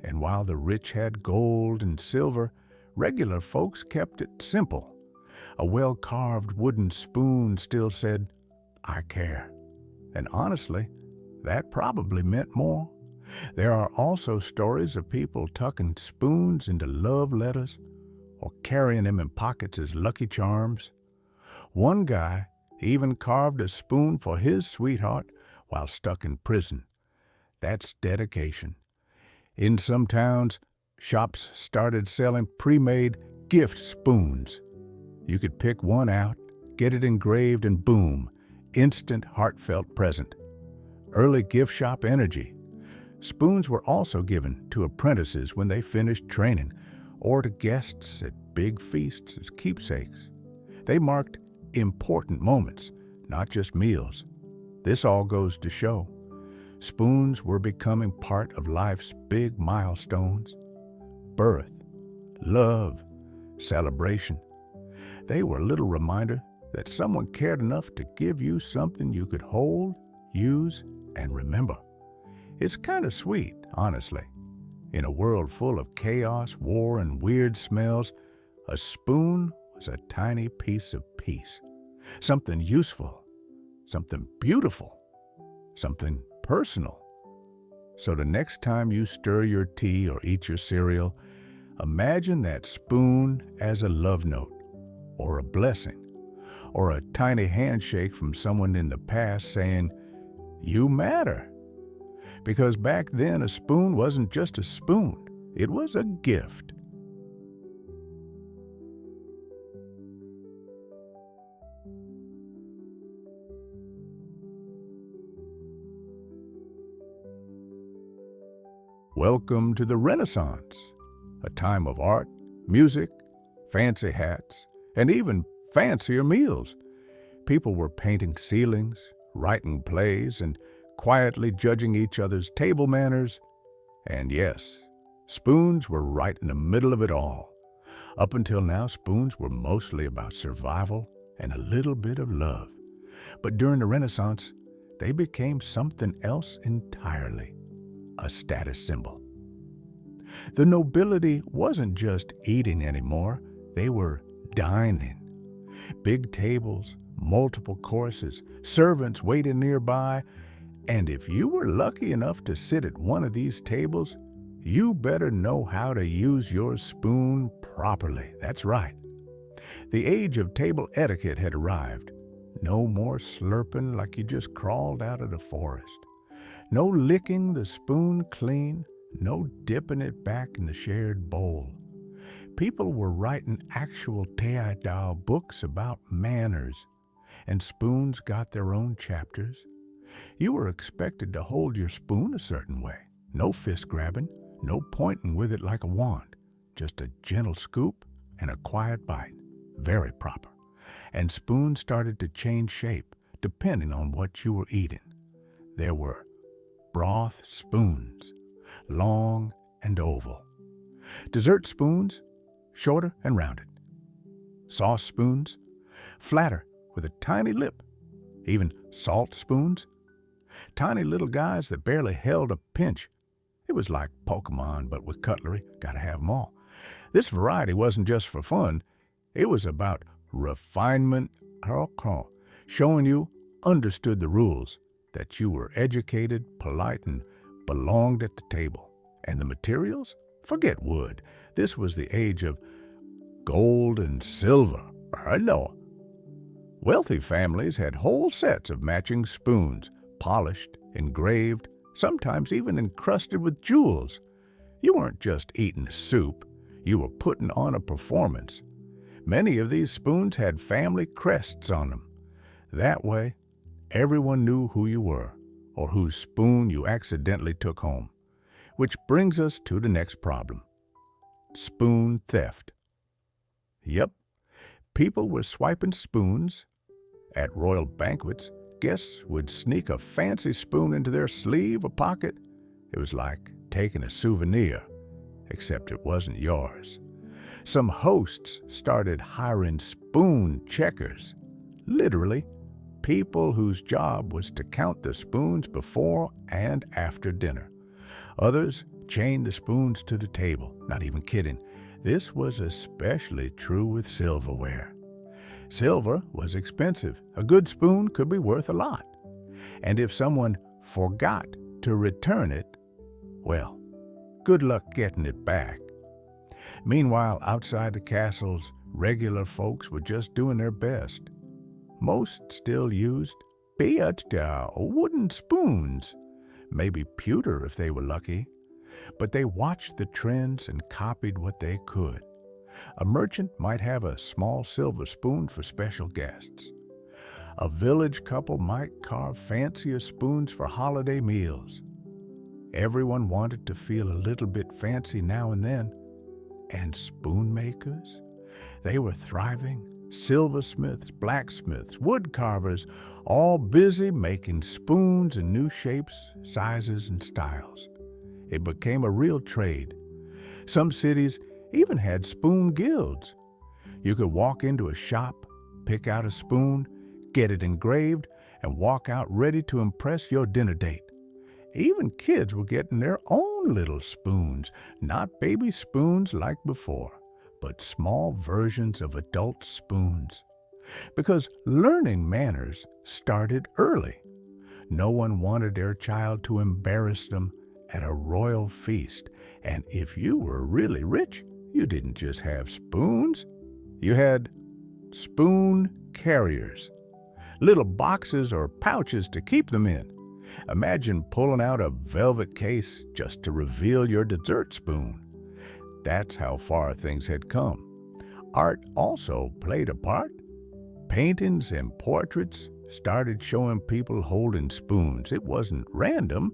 And while the rich had gold and silver, regular folks kept it simple. A well-carved wooden spoon still said, "I care." And honestly, that probably meant more. There are also stories of people tucking spoons into love letters or carrying them in pockets as lucky charms. One guy even carved a spoon for his sweetheart while stuck in prison. That's dedication. In some towns, shops started selling pre-made gift spoons. You could pick one out, get it engraved, and boom, instant heartfelt present. Early gift shop energy. Spoons were also given to apprentices when they finished training, or to guests at big feasts as keepsakes. They marked important moments, not just meals. This all goes to show spoons were becoming part of life's big milestones. Birth, love, celebration. They were a little reminder that someone cared enough to give you something you could hold, use, and remember. It's kind of sweet, honestly. In a world full of chaos, war, and weird smells, a spoon was a tiny piece of peace. Something useful, something beautiful, something personal. So the next time you stir your tea or eat your cereal, imagine that spoon as a love note, or a blessing, or a tiny handshake from someone in the past saying, "You matter." Because back then a spoon wasn't just a spoon, it was a gift. Welcome to the Renaissance, a time of art, music, fancy hats, and even fancier meals. People were painting ceilings, writing plays, and quietly judging each other's table manners. And yes, spoons were right in the middle of it all. Up until now, spoons were mostly about survival and a little bit of love. But during the Renaissance, they became something else entirely, a status symbol. The nobility wasn't just eating anymore, they were dining. Big tables, multiple courses, servants waiting nearby, and if you were lucky enough to sit at one of these tables, you better know how to use your spoon properly. That's right. The age of table etiquette had arrived. No more slurping like you just crawled out of the forest. No licking the spoon clean, no dipping it back in the shared bowl. People were writing actual Tea'idau books about manners, and spoons got their own chapters. You were expected to hold your spoon a certain way. No fist grabbing, no pointing with it like a wand. Just a gentle scoop and a quiet bite. Very proper. And spoons started to change shape depending on what you were eating. There were broth spoons, long and oval. Dessert spoons, shorter and rounded. Sauce spoons, flatter with a tiny lip. Even salt spoons, tiny little guys that barely held a pinch. It was like Pokemon, but with cutlery. Gotta have them all. This variety wasn't just for fun. It was about refinement, showing you understood the rules, that you were educated, polite, and belonged at the table. And the materials? Forget wood. This was the age of gold and silver. Hello. Wealthy families had whole sets of matching spoons, polished, engraved, sometimes even encrusted with jewels. You weren't just eating soup, you were putting on a performance. Many of these spoons had family crests on them. That way, everyone knew who you were, or whose spoon you accidentally took home. Which brings us to the next problem. Spoon theft. Yep, people were swiping spoons. At royal banquets, guests would sneak a fancy spoon into their sleeve or pocket. It was like taking a souvenir, except it wasn't yours. Some hosts started hiring spoon checkers, literally people whose job was to count the spoons before and after dinner. Others chained the spoons to the table, not even kidding. This was especially true with silverware. Silver was expensive. A good spoon could be worth a lot. And if someone forgot to return it, well, good luck getting it back. Meanwhile, outside the castles, regular folks were just doing their best. Most still used wooden spoons, maybe pewter if they were lucky, but they watched the trends and copied what they could. A merchant might have a small silver spoon for special guests. A village couple might carve fancier spoons for holiday meals. Everyone wanted to feel a little bit fancy now and then. And spoon makers? They were thriving. Silversmiths, blacksmiths, wood carvers, all busy making spoons in new shapes, sizes, and styles. It became a real trade. Some cities even had spoon guilds. You could walk into a shop, pick out a spoon, get it engraved, and walk out ready to impress your dinner date. Even kids were getting their own little spoons, not baby spoons like before, but small versions of adult spoons. Because learning manners started early. No one wanted their child to embarrass them at a royal feast. And if you were really rich, you didn't just have spoons. You had spoon carriers, little boxes or pouches to keep them in. Imagine pulling out a velvet case just to reveal your dessert spoon. That's how far things had come. Art also played a part. Paintings and portraits started showing people holding spoons. It wasn't random.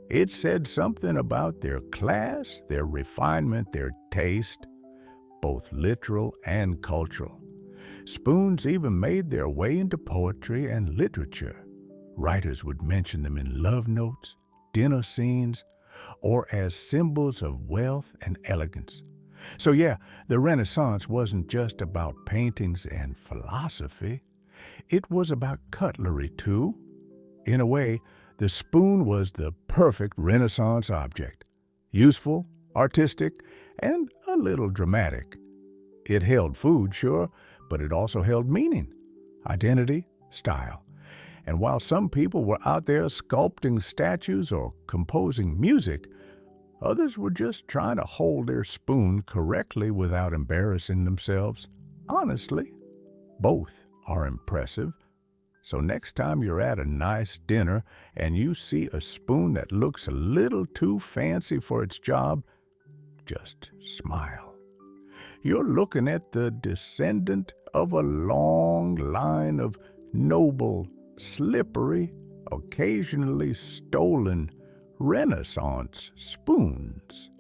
It said something about their class, their refinement, their taste, both literal and cultural. Spoons even made their way into poetry and literature. Writers would mention them in love notes, dinner scenes, or as symbols of wealth and elegance. So yeah, the Renaissance wasn't just about paintings and philosophy. It was about cutlery too. In a way, the spoon was the perfect Renaissance object. Useful, artistic, and a little dramatic. It held food, sure, but it also held meaning, identity, style. And while some people were out there sculpting statues or composing music, others were just trying to hold their spoon correctly without embarrassing themselves. Honestly, both are impressive. So next time you're at a nice dinner and you see a spoon that looks a little too fancy for its job, just smile. You're looking at the descendant of a long line of noble, slippery, occasionally stolen Renaissance spoons.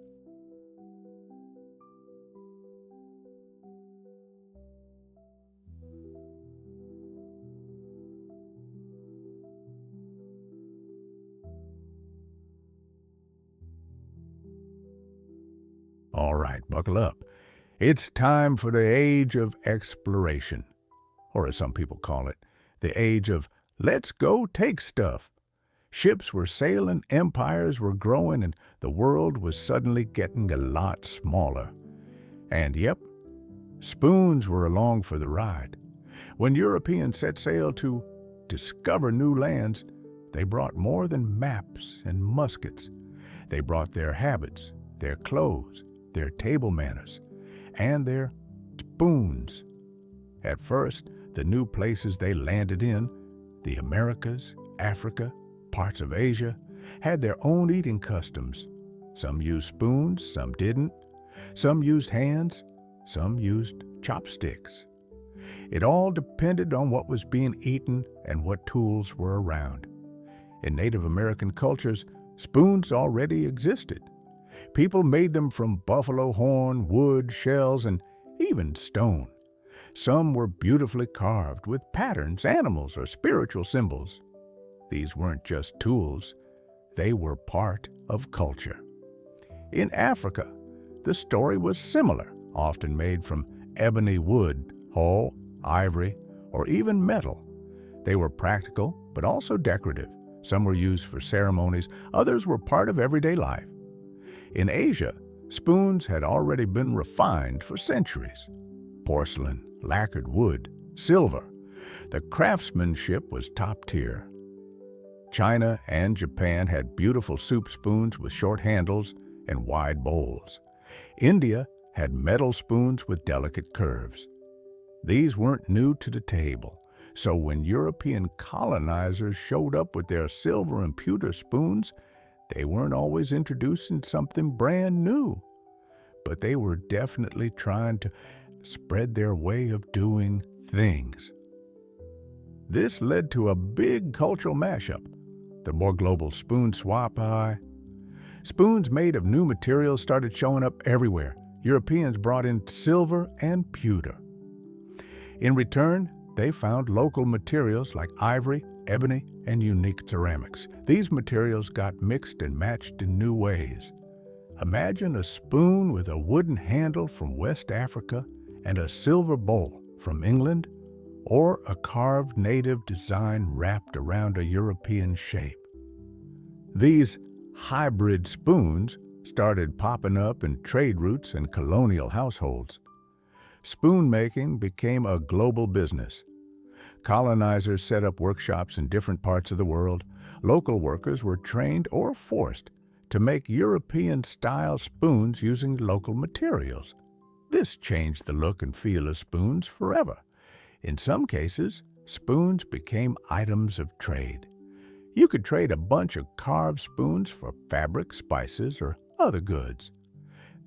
All right, buckle up. It's time for the age of exploration, or as some people call it, the age of let's go take stuff. Ships were sailing, empires were growing, and the world was suddenly getting a lot smaller. And yep, spoons were along for the ride. When Europeans set sail to discover new lands, they brought more than maps and muskets. They brought their habits, their clothes, their table manners, and their spoons. At first, the new places they landed in, the Americas, Africa, parts of Asia, had their own eating customs. Some used spoons, some didn't. Some used hands, some used chopsticks. It all depended on what was being eaten and what tools were around. In Native American cultures, spoons already existed. People made them from buffalo horn, wood, shells, and even stone. Some were beautifully carved with patterns, animals, or spiritual symbols. These weren't just tools, they were part of culture. In Africa, the story was similar, often made from ebony wood, hull, ivory, or even metal. They were practical, but also decorative. Some were used for ceremonies, others were part of everyday life. In Asia, spoons had already been refined for centuries. Porcelain, lacquered wood, silver. The craftsmanship was top tier. China and Japan had beautiful soup spoons with short handles and wide bowls. India had metal spoons with delicate curves. These weren't new to the table, so when European colonizers showed up with their silver and pewter spoons, they weren't always introducing something brand new, but they were definitely trying to spread their way of doing things. This led to a big cultural mashup, the more global spoon swap. Spoons made of new materials started showing up everywhere. Europeans brought in silver and pewter. In return, they found local materials like ivory, ebony, and unique ceramics. These materials got mixed and matched in new ways. Imagine a spoon with a wooden handle from West Africa and a silver bowl from England, or a carved native design wrapped around a European shape. These hybrid spoons started popping up in trade routes and colonial households. Spoon making became a global business. Colonizers set up workshops in different parts of the world. Local workers were trained or forced to make European-style spoons using local materials. This changed the look and feel of spoons forever. In some cases, spoons became items of trade. You could trade a bunch of carved spoons for fabric, spices, or other goods.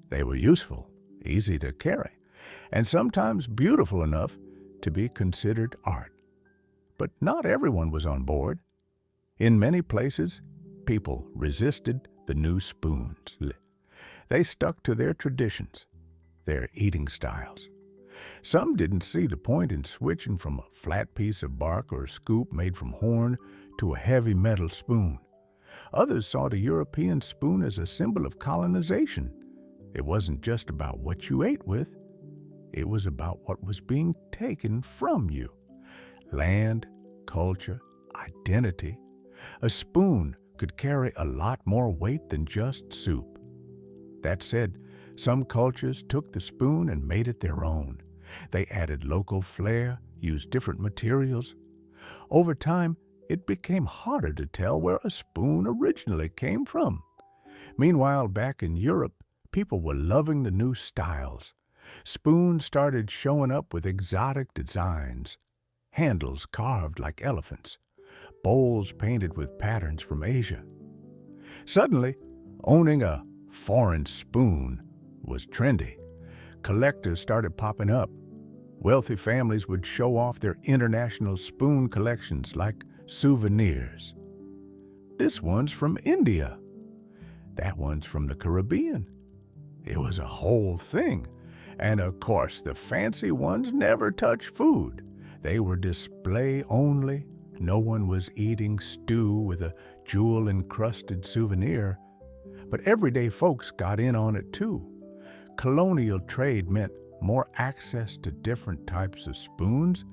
They were useful, easy to carry, and sometimes beautiful enough to be considered art. But not everyone was on board. In many places, people resisted the new spoons. They stuck to their traditions, their eating styles. Some didn't see the point in switching from a flat piece of bark or a scoop made from horn to a heavy metal spoon. Others saw the European spoon as a symbol of colonization. It wasn't just about what you ate with, it was about what was being taken from you. Land, culture, identity. A spoon could carry a lot more weight than just soup. That said, some cultures took the spoon and made it their own. They added local flair, used different materials. Over time, it became harder to tell where a spoon originally came from. Meanwhile, back in Europe, people were loving the new styles. Spoons started showing up with exotic designs, handles carved like elephants, bowls painted with patterns from Asia. Suddenly, owning a foreign spoon was trendy. Collectors started popping up. Wealthy families would show off their international spoon collections like souvenirs. This one's from India. That one's from the Caribbean. It was a whole thing. And of course, the fancy ones never touched food. They were display only. No one was eating stew with a jewel-encrusted souvenir. But everyday folks got in on it too. Colonial trade meant more access to different types of spoons,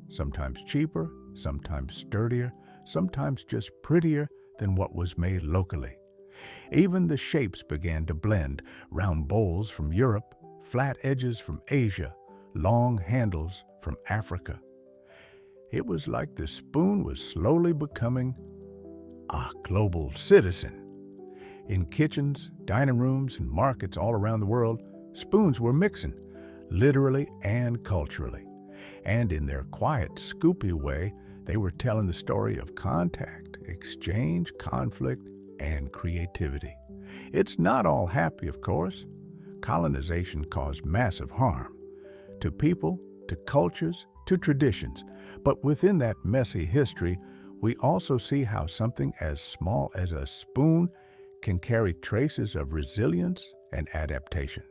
sometimes cheaper, sometimes sturdier, sometimes just prettier than what was made locally. Even the shapes began to blend, round bowls from Europe, flat edges from Asia, long handles from Africa. It was like the spoon was slowly becoming a global citizen. In kitchens, dining rooms, and markets all around the world, spoons were mixing, literally and culturally. And in their quiet, scoopy way, they were telling the story of contact, exchange, conflict, and creativity. It's not all happy, of course. Colonization caused massive harm to people, to cultures, to traditions. But within that messy history, we also see how something as small as a spoon can carry traces of resilience and adaptation.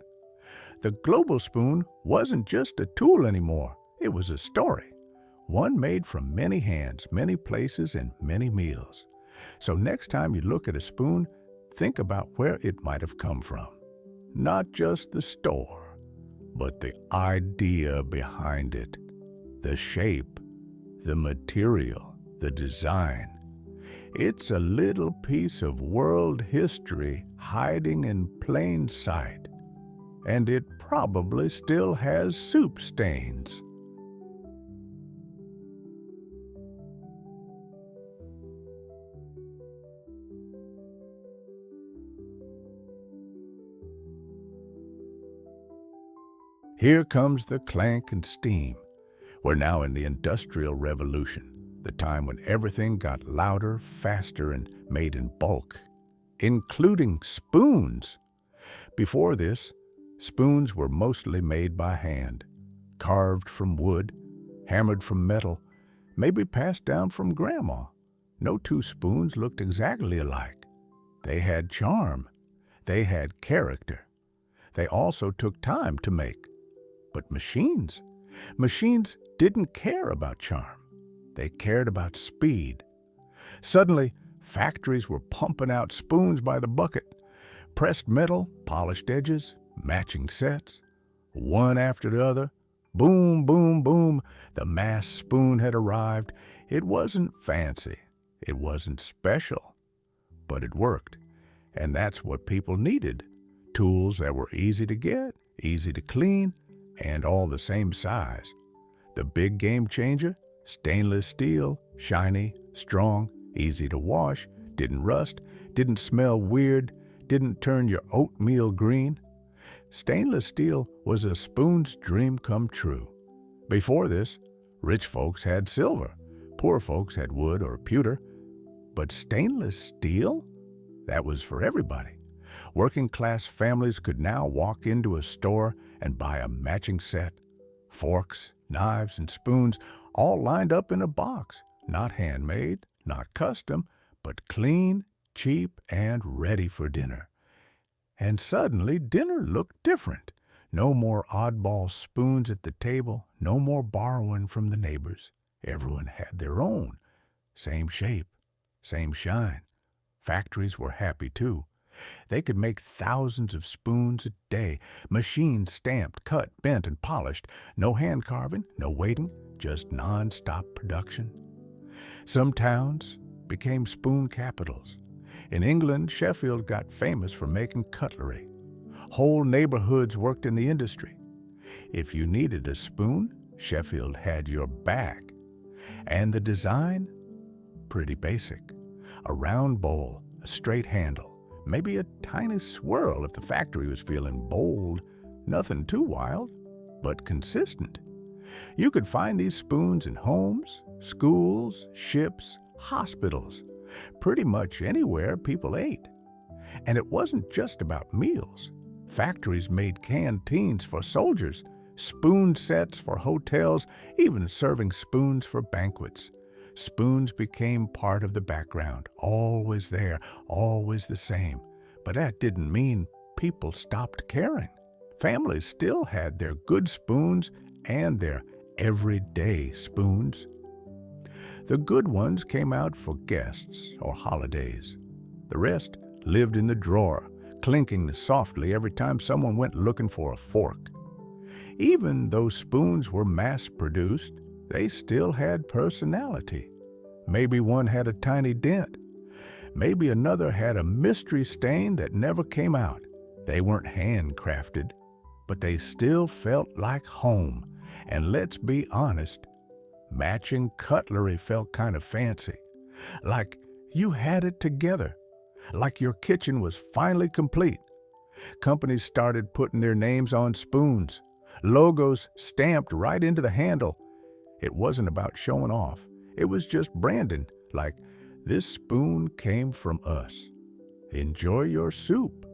The global spoon wasn't just a tool anymore. It was a story, one made from many hands, many places, and many meals. So next time you look at a spoon, Think about where it might have come from. Not just the store, but the idea behind it, the shape, the material, the design. It's a little piece of world history hiding in plain sight, and it probably still has soup stains. Here comes the clank and steam. We're now in the Industrial Revolution, the time when everything got louder, faster, and made in bulk, including spoons. Before this, spoons were mostly made by hand, carved from wood, hammered from metal, maybe passed down from Grandma. No two spoons looked exactly alike. They had charm. They had character. They also took time to make. But machines didn't care about charm. They cared about speed. Suddenly, factories were pumping out spoons by the bucket. Pressed metal, polished edges, matching sets. One after the other. Boom, boom, boom. The mass spoon had arrived. It wasn't fancy. It wasn't special. But it worked. And that's what people needed. Tools that were easy to get, easy to clean, and all the same size. The big game changer? Stainless steel, shiny, strong, easy to wash, didn't rust, didn't smell weird, didn't turn your oatmeal green. Stainless steel was a spoon's dream come true. Before this, rich folks had silver, poor folks had wood or pewter. But stainless steel? That was for everybody. Working class families could now walk into a store and buy a matching set. Forks, knives, and spoons all lined up in a box. Not handmade, not custom, but clean, cheap, and ready for dinner. And suddenly dinner looked different. No more oddball spoons at the table, no more borrowing from the neighbors. Everyone had their own. Same shape, same shine. Factories were happy too. They could make thousands of spoons a day. Machines stamped, cut, bent, and polished. No hand carving, no waiting, just non-stop production. Some towns became spoon capitals. In England, Sheffield got famous for making cutlery. Whole neighborhoods worked in the industry. If you needed a spoon, Sheffield had your back. And the design? Pretty basic. A round bowl, a straight handle. Maybe a tiny swirl if the factory was feeling bold. Nothing too wild, but consistent. You could find these spoons in homes, schools, ships, hospitals, pretty much anywhere people ate. And it wasn't just about meals. Factories made canteens for soldiers, spoon sets for hotels, even serving spoons for banquets. Spoons became part of the background, always there, always the same. But that didn't mean people stopped caring. Families still had their good spoons and their everyday spoons. The good ones came out for guests or holidays. The rest lived in the drawer, clinking softly every time someone went looking for a fork. Even though spoons were mass-produced, they still had personality. Maybe one had a tiny dent. Maybe another had a mystery stain that never came out. They weren't handcrafted, but they still felt like home. And let's be honest, matching cutlery felt kind of fancy. Like you had it together. Like your kitchen was finally complete. Companies started putting their names on spoons. Logos stamped right into the handle. It wasn't about showing off. It was just branding, like, this spoon came from us. Enjoy your soup.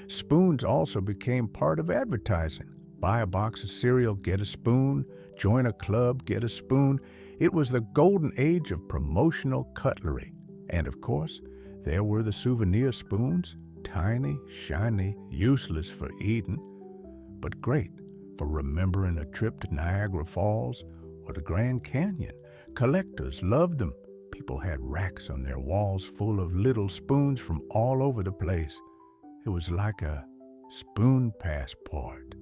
Spoons also became part of advertising. Buy a box of cereal, get a spoon. Join a club, get a spoon. It was the golden age of promotional cutlery. And of course, there were the souvenir spoons, tiny, shiny, useless for eating, but great for remembering a trip to Niagara Falls or the Grand Canyon. Collectors loved them. People had racks on their walls full of little spoons from all over the place. It was like a spoon passport.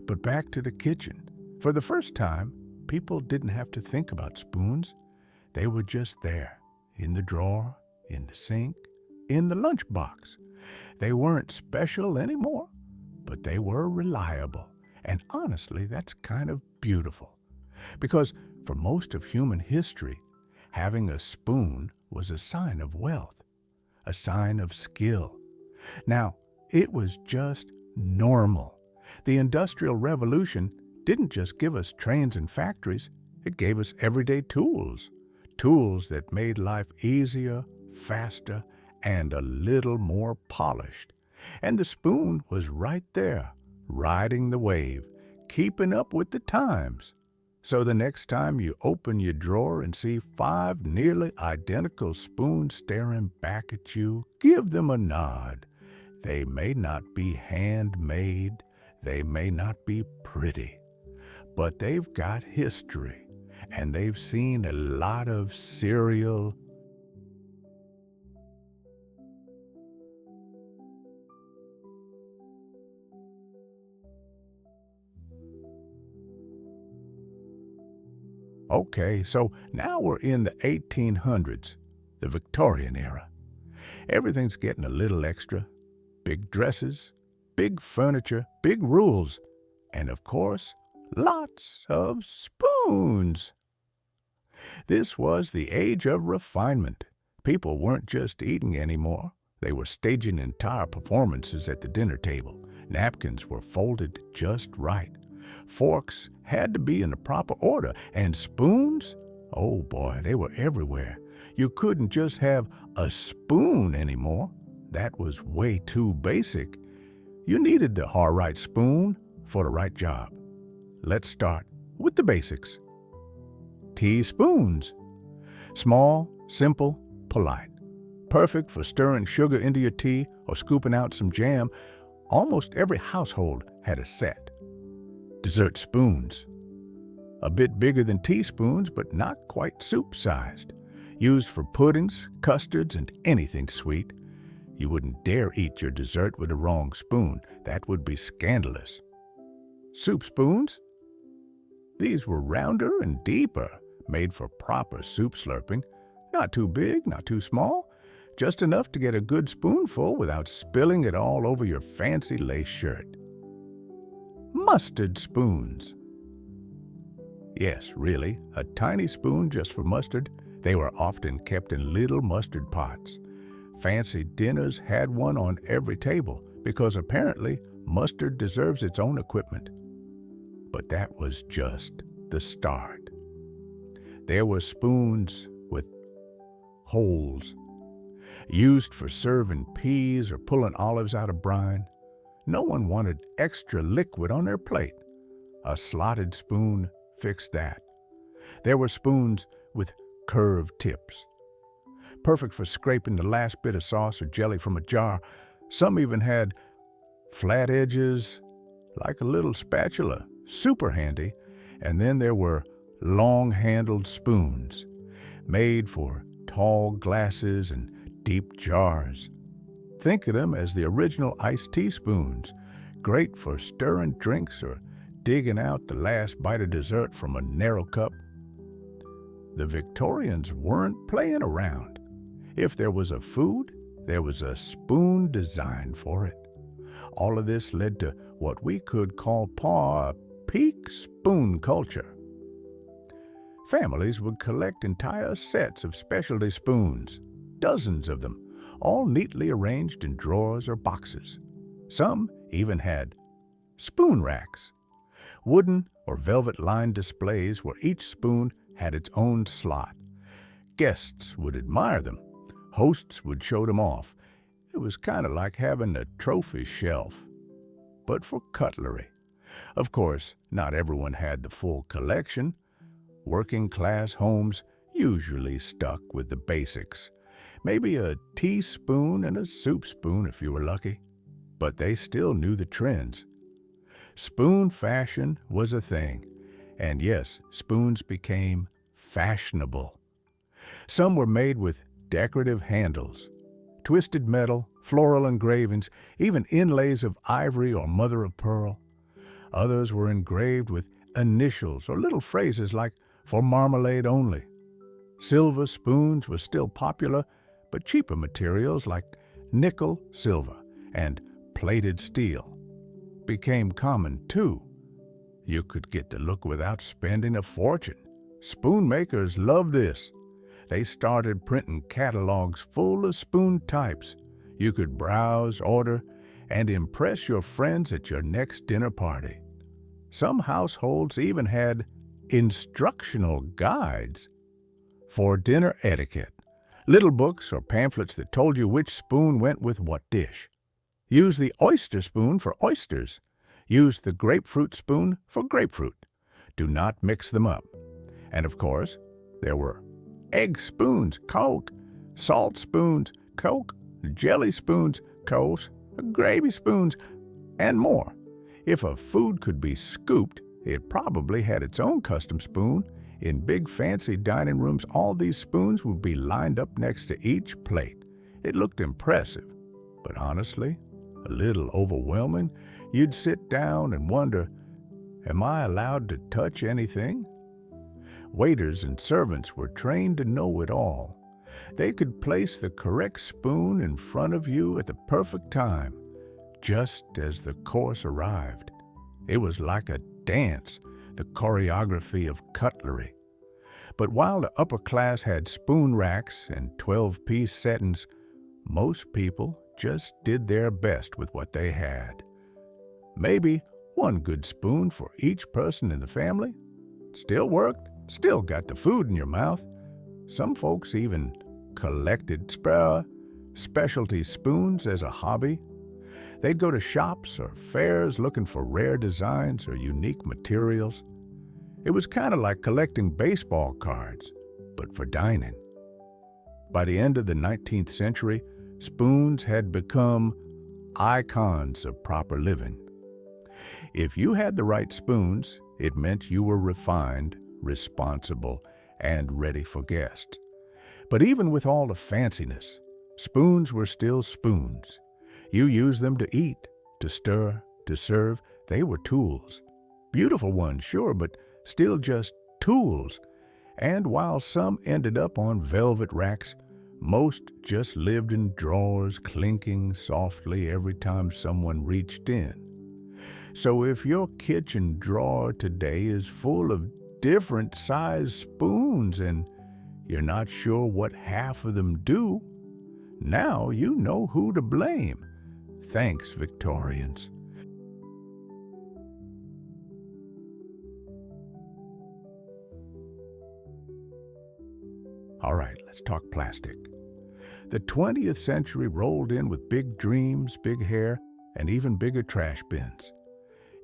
But back to the kitchen. For the first time, people didn't have to think about spoons. They were just there, in the drawer, in the sink, in the lunchbox. They weren't special anymore, but they were reliable. And honestly, that's kind of beautiful. Because for most of human history, having a spoon was a sign of wealth, a sign of skill. Now, it was just normal. The Industrial Revolution didn't just give us trains and factories, it gave us everyday tools. Tools that made life easier, faster, and a little more polished. And the spoon was right there, riding the wave, keeping up with the times. So the next time you open your drawer and see 5 nearly identical spoons staring back at you, give them a nod. They may not be handmade, they may not be pretty, but they've got history, and they've seen a lot of cereal. Okay, so now we're in the 1800s, the Victorian era. Everything's getting a little extra. Big dresses, big furniture, big rules, and of course, lots of spoons. This was the age of refinement. People weren't just eating anymore. They were staging entire performances at the dinner table. Napkins were folded just right. Forks had to be in the proper order, and spoons, oh boy, they were everywhere. You couldn't just have a spoon anymore. That was way too basic. You needed the right spoon for the right job. Let's start with the basics. Teaspoons. Small, simple, polite. Perfect for stirring sugar into your tea or scooping out some jam. Almost every household had a set. Dessert spoons. A bit bigger than teaspoons, but not quite soup-sized. Used for puddings, custards, and anything sweet. You wouldn't dare eat your dessert with the wrong spoon. That would be scandalous. Soup spoons. These were rounder and deeper, made for proper soup slurping. Not too big, not too small. Just enough to get a good spoonful without spilling it all over your fancy lace shirt. Mustard spoons. Yes, really, a tiny spoon just for mustard. They were often kept in little mustard pots. Fancy dinners had one on every table because apparently mustard deserves its own equipment. But that was just the start. There were spoons with holes, used for serving peas or pulling olives out of brine. No one wanted extra liquid on their plate. A slotted spoon fixed that. There were spoons with curved tips, perfect for scraping the last bit of sauce or jelly from a jar. Some even had flat edges, like a little spatula, super handy. And then there were long-handled spoons, made for tall glasses and deep jars. Think of them as the original iced tea spoons, great for stirring drinks or digging out the last bite of dessert from a narrow cup. The Victorians weren't playing around. If there was a food, there was a spoon designed for it. All of this led to what we could call peak spoon culture. Families would collect entire sets of specialty spoons, dozens of them, all neatly arranged in drawers or boxes. Some even had spoon racks, wooden or velvet-lined displays where each spoon had its own slot. Guests would admire them. Hosts would show them off. It was kind of like having a trophy shelf, but for cutlery. Of course, not everyone had the full collection. Working-class homes usually stuck with the basics. Maybe a teaspoon and a soup spoon if you were lucky. But they still knew the trends. Spoon fashion was a thing. And yes, spoons became fashionable. Some were made with decorative handles, twisted metal, floral engravings, even inlays of ivory or mother of pearl. Others were engraved with initials or little phrases like, "For marmalade only." Silver spoons were still popular, but cheaper materials like nickel silver and plated steel became common too. You could get the look without spending a fortune. Spoon makers loved this. They started printing catalogs full of spoon types. You could browse, order, and impress your friends at your next dinner party. Some households even had instructional guides for dinner etiquette, little books or pamphlets that told you which spoon went with what dish. Use the oyster spoon for oysters. Use the grapefruit spoon for grapefruit. Do not mix them up. And of course, there were egg spoons, Coke, salt spoons, Coke, jelly spoons, Coke, gravy spoons, and more. If a food could be scooped, it probably had its own custom spoon. In big fancy dining rooms, all these spoons would be lined up next to each plate. It looked impressive, but honestly, a little overwhelming. You'd sit down and wonder, am I allowed to touch anything? Waiters and servants were trained to know it all. They could place the correct spoon in front of you at the perfect time, just as the course arrived. It was like a dance, the choreography of cutlery. But while the upper class had spoon racks and 12-piece settings, most people just did their best with what they had. Maybe one good spoon for each person in the family. Still worked, still got the food in your mouth. Some folks even collected specialty spoons as a hobby. They'd go to shops or fairs looking for rare designs or unique materials. It was kind of like collecting baseball cards, but for dining. By the end of the 19th century, spoons had become icons of proper living. If you had the right spoons, it meant you were refined, responsible, and ready for guests. But even with all the fanciness, spoons were still spoons. You used them to eat, to stir, to serve. They were tools. Beautiful ones, sure, but still just tools. And while some ended up on velvet racks, most just lived in drawers, clinking softly every time someone reached in. So if your kitchen drawer today is full of different size spoons and you're not sure what half of them do, now you know who to blame. Thanks, Victorians. All right, let's talk plastic. The 20th century rolled in with big dreams, big hair, and even bigger trash bins.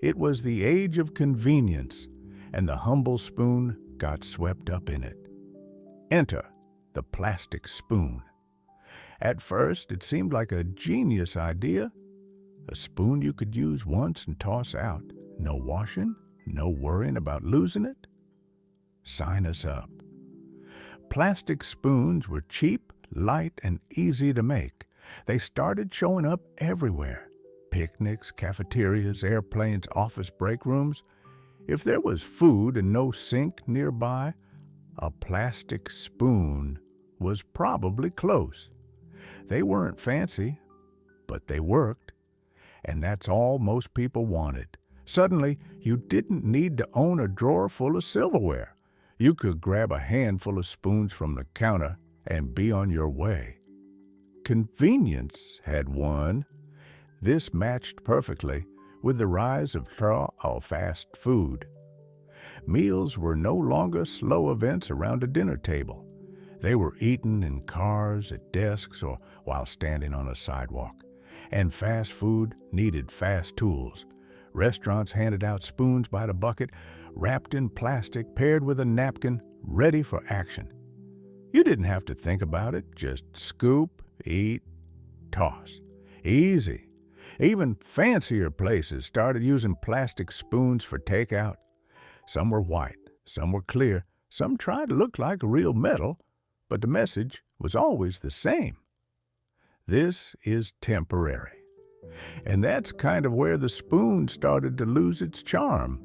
It was the age of convenience, and the humble spoon got swept up in it. Enter the plastic spoon. At first, it seemed like a genius idea. A spoon you could use once and toss out. No washing, no worrying about losing it. Sign us up. Plastic spoons were cheap, light, and easy to make. They started showing up everywhere. Picnics, cafeterias, airplanes, office break rooms. If there was food and no sink nearby, a plastic spoon was probably close. They weren't fancy, but they worked. And that's all most people wanted. Suddenly, you didn't need to own a drawer full of silverware. You could grab a handful of spoons from the counter and be on your way. Convenience had won. This matched perfectly with the rise of fast food. Meals were no longer slow events around a dinner table. They were eaten in cars, at desks, or while standing on a sidewalk. And fast food needed fast tools. Restaurants handed out spoons by the bucket, wrapped in plastic, paired with a napkin, ready for action. You didn't have to think about it, just scoop, eat, toss. Easy. Even fancier places started using plastic spoons for takeout. Some were white, some were clear, some tried to look like real metal, but the message was always the same. This is temporary. And that's kind of where the spoon started to lose its charm.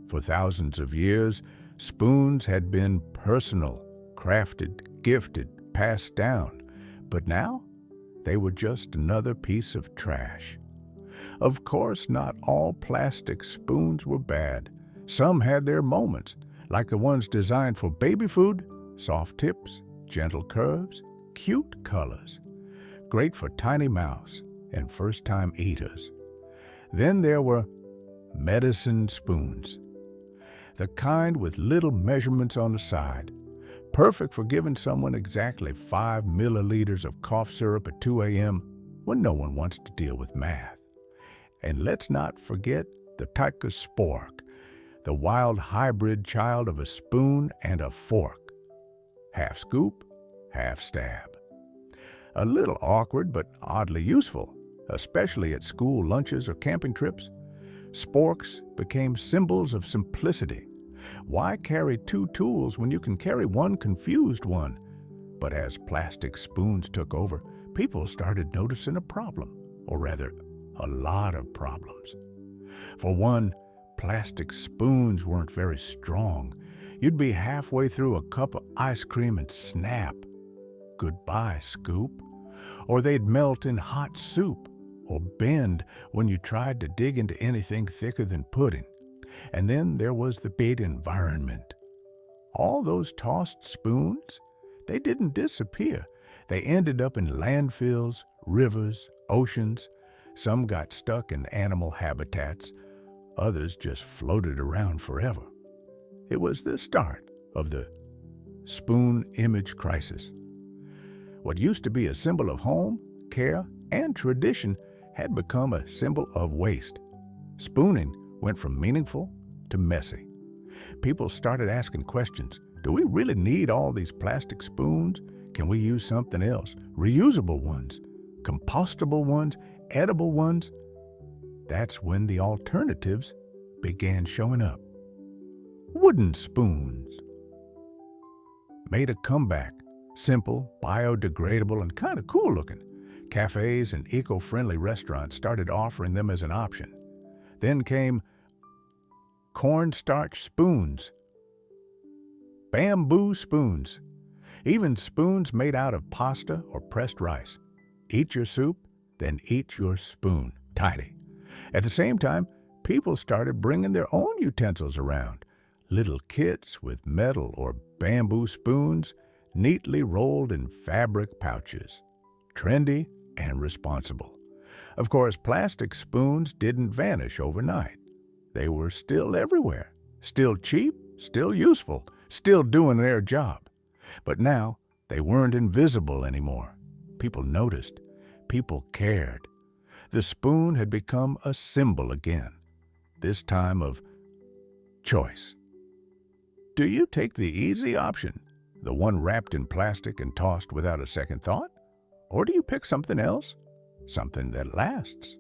For thousands of years, spoons had been personal, crafted, gifted, passed down. But now, they were just another piece of trash. Of course, not all plastic spoons were bad. Some had their moments, like the ones designed for baby food, soft tips, gentle curves, cute colors. Great for tiny mouths and first-time eaters. Then there were medicine spoons, the kind with little measurements on the side, perfect for giving someone exactly 5 milliliters of cough syrup at 2 a.m. when no one wants to deal with math. And let's not forget the type of spork, the wild hybrid child of a spoon and a fork. Half scoop, half stab. A little awkward but oddly useful, especially at school lunches or camping trips. Sporks became symbols of simplicity. Why carry 2 tools when you can carry one confused one? But as plastic spoons took over, people started noticing a problem, or rather, a lot of problems. For one, plastic spoons weren't very strong. You'd be halfway through a cup of ice cream and snap. Goodbye, scoop. Or they'd melt in hot soup, or bend when you tried to dig into anything thicker than pudding. And then there was the bait environment. All those tossed spoons, they didn't disappear. They ended up in landfills, rivers, oceans. Some got stuck in animal habitats. Others just floated around forever. It was the start of the spoon image crisis. What used to be a symbol of home, care, and tradition had become a symbol of waste. Spooning went from meaningful to messy. People started asking questions. Do we really need all these plastic spoons? Can we use something else? Reusable ones, compostable ones, edible ones? That's when the alternatives began showing up. Wooden spoons made a comeback. Simple, biodegradable, and kind of cool looking. Cafes and eco-friendly restaurants started offering them as an option. Then came cornstarch spoons, bamboo spoons, even spoons made out of pasta or pressed rice. Eat your soup, then eat your spoon. Tidy. At the same time, people started bringing their own utensils around. Little kits with metal or bamboo spoons, neatly rolled in fabric pouches. Trendy and responsible. Of course, plastic spoons didn't vanish overnight. They were still everywhere, still cheap, still useful, still doing their job. But now, they weren't invisible anymore. People noticed. People cared. The spoon had become a symbol again, this time of choice. Do you take the easy option? The one wrapped in plastic and tossed without a second thought? Or do you pick something else? Something that lasts?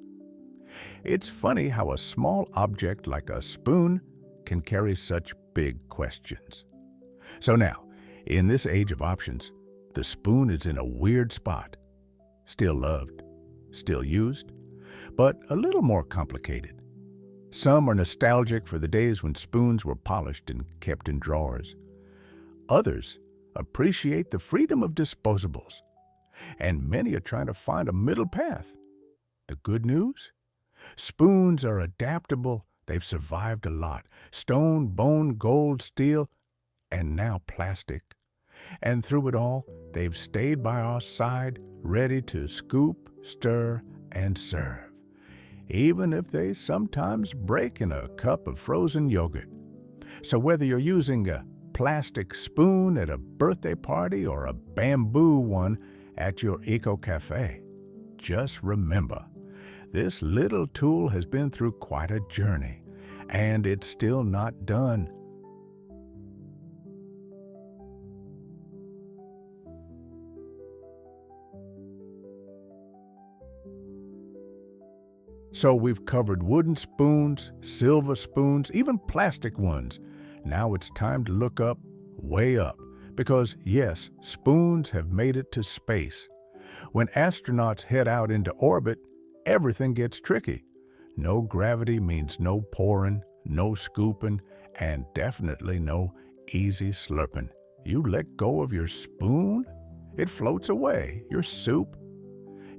It's funny how a small object like a spoon can carry such big questions. So now, in this age of options, the spoon is in a weird spot. Still loved, still used, but a little more complicated. Some are nostalgic for the days when spoons were polished and kept in drawers. Others appreciate the freedom of disposables, and many are trying to find a middle path. The good news? Spoons are adaptable. They've survived a lot. Stone, bone, gold, steel, and now plastic. And through it all, they've stayed by our side, ready to scoop, stir, and serve, even if they sometimes break in a cup of frozen yogurt. So whether you're using a plastic spoon at a birthday party or a bamboo one at your eco-cafe, just remember, this little tool has been through quite a journey, and it's still not done. So we've covered wooden spoons, silver spoons, even plastic ones. Now it's time to look up, way up, Because, yes, spoons have made it to space. When astronauts head out into orbit, everything gets tricky. No gravity means no pouring, no scooping, and definitely no easy slurping. You let go of your spoon, it floats away. Your soup,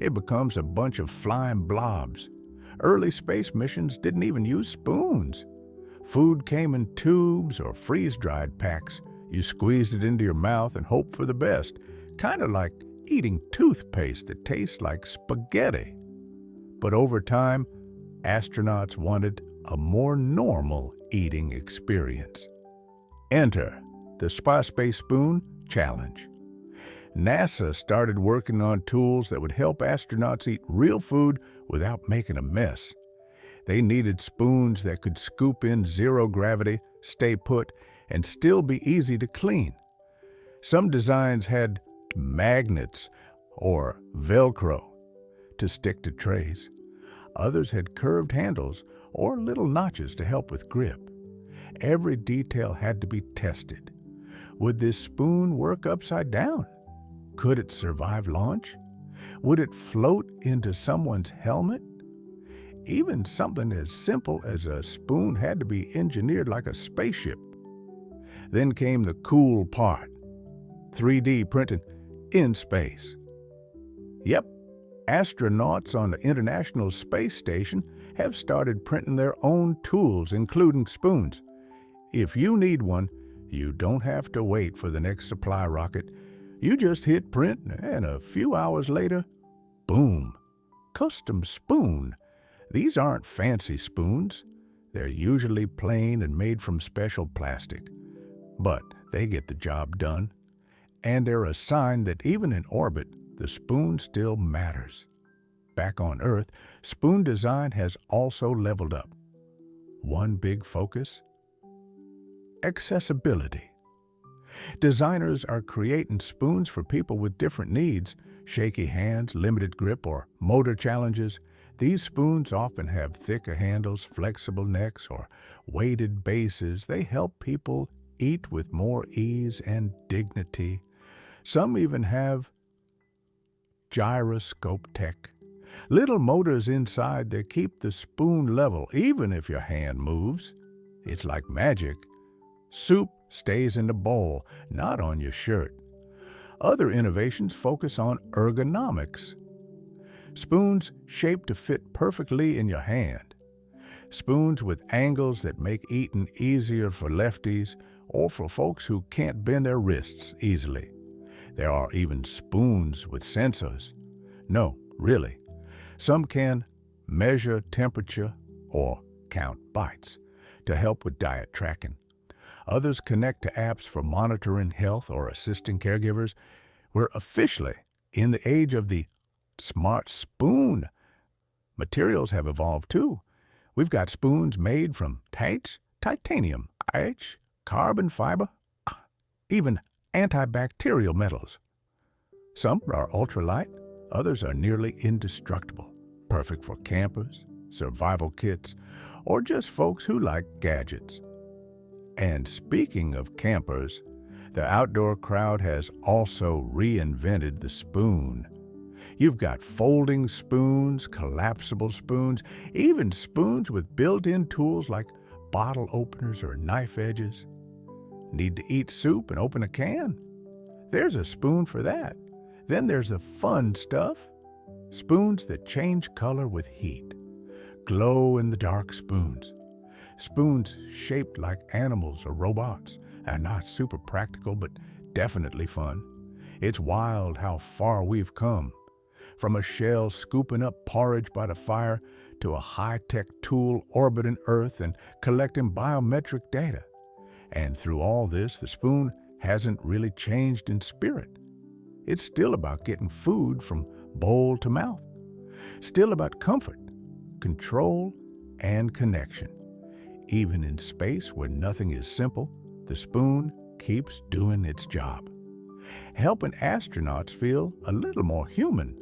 it becomes a bunch of flying blobs. Early space missions didn't even use spoons. Food came in tubes or freeze-dried packs. You squeezed it into your mouth and hoped for the best, kind of like eating toothpaste that tastes like spaghetti. But over time, astronauts wanted a more normal eating experience. Enter the Space Spoon Challenge. NASA started working on tools that would help astronauts eat real food without making a mess. They needed spoons that could scoop in zero gravity, stay put, and still be easy to clean. Some designs had magnets or Velcro to stick to trays. Others had curved handles or little notches to help with grip. Every detail had to be tested. Would this spoon work upside down? Could it survive launch? Would it float into someone's helmet? Even something as simple as a spoon had to be engineered like a spaceship. Then came the cool part, 3D printing in space. Yep, astronauts on the International Space Station have started printing their own tools, including spoons. If you need one, you don't have to wait for the next supply rocket. You just hit print, and a few hours later, boom, custom spoon. These aren't fancy spoons. They're usually plain and made from special plastic. But they get the job done. And they're a sign that even in orbit, the spoon still matters. Back on Earth, spoon design has also leveled up. One big focus? Accessibility. Designers are creating spoons for people with different needs, shaky hands, limited grip, or motor challenges. These spoons often have thicker handles, flexible necks, or weighted bases. They help people eat with more ease and dignity. Some even have gyroscope tech, little motors inside that keep the spoon level even if your hand moves. It's like magic. Soup stays in the bowl, not on your shirt. Other innovations focus on ergonomics. Spoons shaped to fit perfectly in your hand. Spoons with angles that make eating easier for lefties or for folks who can't bend their wrists easily. There are even spoons with sensors. No, really. Some can measure temperature or count bites to help with diet tracking. Others connect to apps for monitoring health or assisting caregivers. We're officially in the age of the smart spoon. Materials have evolved too. We've got spoons made from titanium, carbon fiber, even antibacterial metals. Some are ultralight, others are nearly indestructible, perfect for campers, survival kits, or just folks who like gadgets. And speaking of campers, the outdoor crowd has also reinvented the spoon. You've got folding spoons, collapsible spoons, even spoons with built-in tools like bottle openers or knife edges. Need to eat soup and open a can? There's a spoon for that. Then there's the fun stuff. Spoons that change color with heat. Glow-in-the-dark spoons. Spoons shaped like animals or robots are not super practical, but definitely fun. It's wild how far we've come. From a shell scooping up porridge by the fire to a high-tech tool orbiting Earth and collecting biometric data. And through all this, the spoon hasn't really changed in spirit. It's still about getting food from bowl to mouth. Still about comfort, control, and connection. Even in space where nothing is simple, the spoon keeps doing its job. Helping astronauts feel a little more human,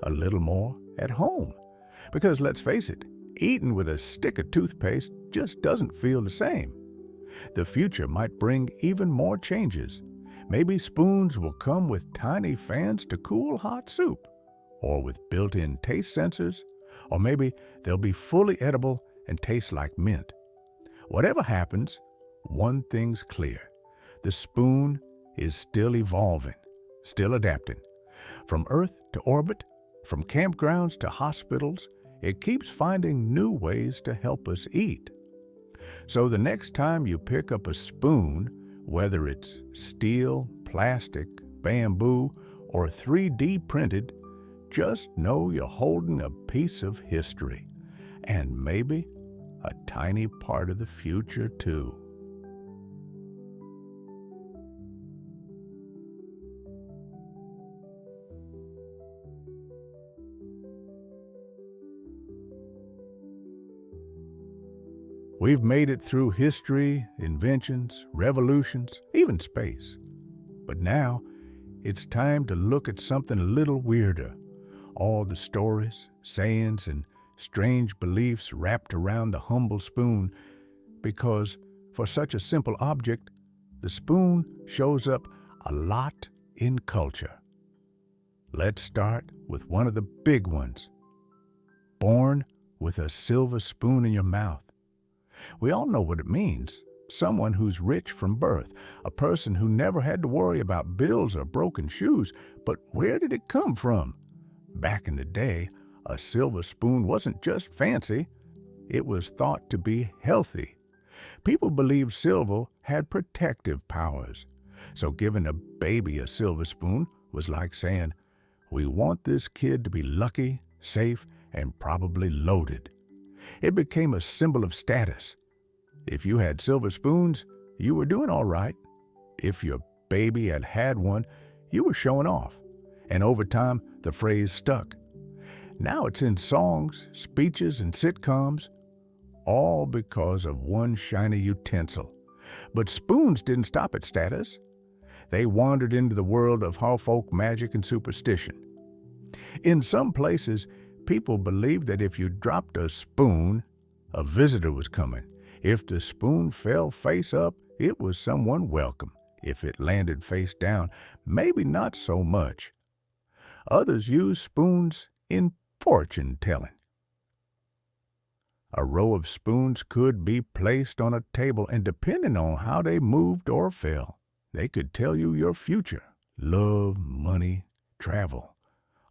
a little more at home. Because let's face it, eating with a stick of toothpaste just doesn't feel the same. The future might bring even more changes. Maybe spoons will come with tiny fans to cool hot soup, or with built-in taste sensors, or maybe they'll be fully edible and taste like mint. Whatever happens, one thing's clear. The spoon is still evolving, still adapting. From Earth to orbit, from campgrounds to hospitals, it keeps finding new ways to help us eat. So the next time you pick up a spoon, whether it's steel, plastic, bamboo, or 3D printed, just know you're holding a piece of history, and maybe a tiny part of the future too. We've made it through history, inventions, revolutions, even space. But now, it's time to look at something a little weirder. All the stories, sayings, and strange beliefs wrapped around the humble spoon, because for such a simple object, the spoon shows up a lot in culture. Let's start with one of the big ones. Born with a silver spoon in your mouth. We all know what it means. Someone who's rich from birth, a person who never had to worry about bills or broken shoes. But where did it come from? Back in the day, a silver spoon wasn't just fancy, it was thought to be healthy. People believed silver had protective powers. So giving a baby a silver spoon was like saying, we want this kid to be lucky, safe, and probably loaded. It became a symbol of status. If you had silver spoons, you were doing all right. If your baby had one, you were showing off. And over time, the phrase stuck. Now it's in songs, speeches, and sitcoms, all because of one shiny utensil. But spoons didn't stop at status. They wandered into the world of housefolk magic and superstition. In some places, people believed that if you dropped a spoon, a visitor was coming. If the spoon fell face up, it was someone welcome. If it landed face down, maybe not so much. Others used spoons in fortune-telling. A row of spoons could be placed on a table, and depending on how they moved or fell, they could tell you your future, love, money, travel,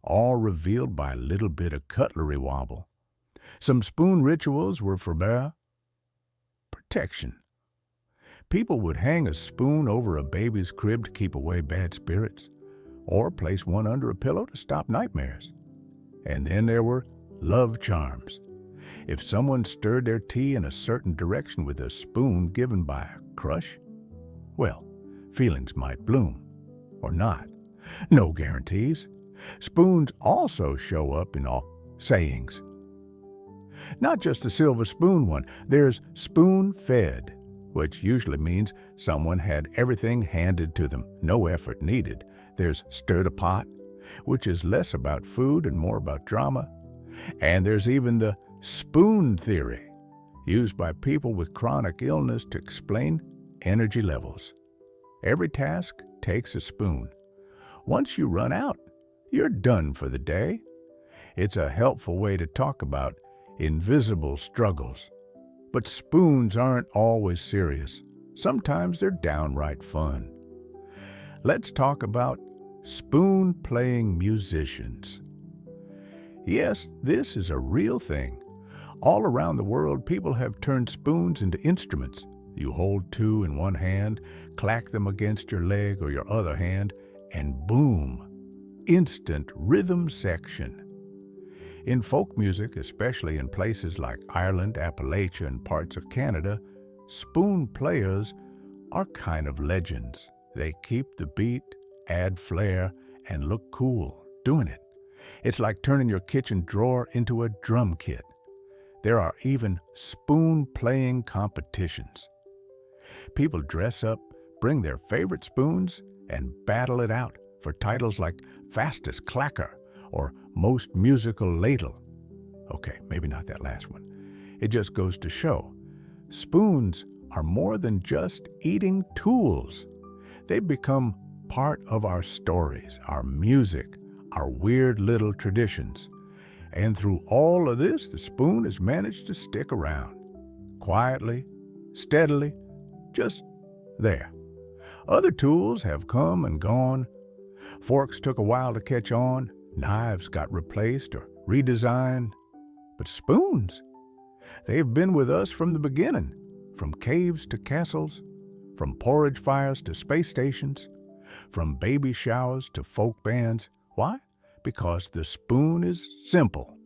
all revealed by a little bit of cutlery wobble. Some spoon rituals were for protection. People would hang a spoon over a baby's crib to keep away bad spirits, or place one under a pillow to stop nightmares. And then there were love charms. If someone stirred their tea in a certain direction with a spoon given by a crush, well, feelings might bloom, or not. No guarantees. Spoons also show up in all sayings. Not just a silver spoon one. There's spoon-fed, which usually means someone had everything handed to them, no effort needed. There's stir-the-pot, which is less about food and more about drama. And there's even the spoon theory, used by people with chronic illness to explain energy levels. Every task takes a spoon. Once you run out, you're done for the day. It's a helpful way to talk about invisible struggles. But spoons aren't always serious. Sometimes they're downright fun. Let's talk about spoon-playing musicians. Yes, this is a real thing. All around the world, people have turned spoons into instruments. You hold two in one hand, clack them against your leg or your other hand, and boom! Instant rhythm section. In folk music, especially in places like Ireland, Appalachia, and parts of Canada, spoon players are kind of legends. They keep the beat, add flair, and look cool doing it. It's like turning your kitchen drawer into a drum kit. There are even spoon-playing competitions. People dress up, bring their favorite spoons, and battle it out for titles like Fastest Clacker or Most Musical Ladle. Okay, maybe not that last one. It just goes to show, spoons are more than just eating tools. They've become part of our stories, our music, our weird little traditions. And through all of this, the spoon has managed to stick around. Quietly, steadily, just there. Other tools have come and gone. Forks took a while to catch on. Knives got replaced or redesigned. But spoons, they've been with us from the beginning, from caves to castles, from porridge fires to space stations, from baby showers to folk bands. Why? Because the spoon is simple.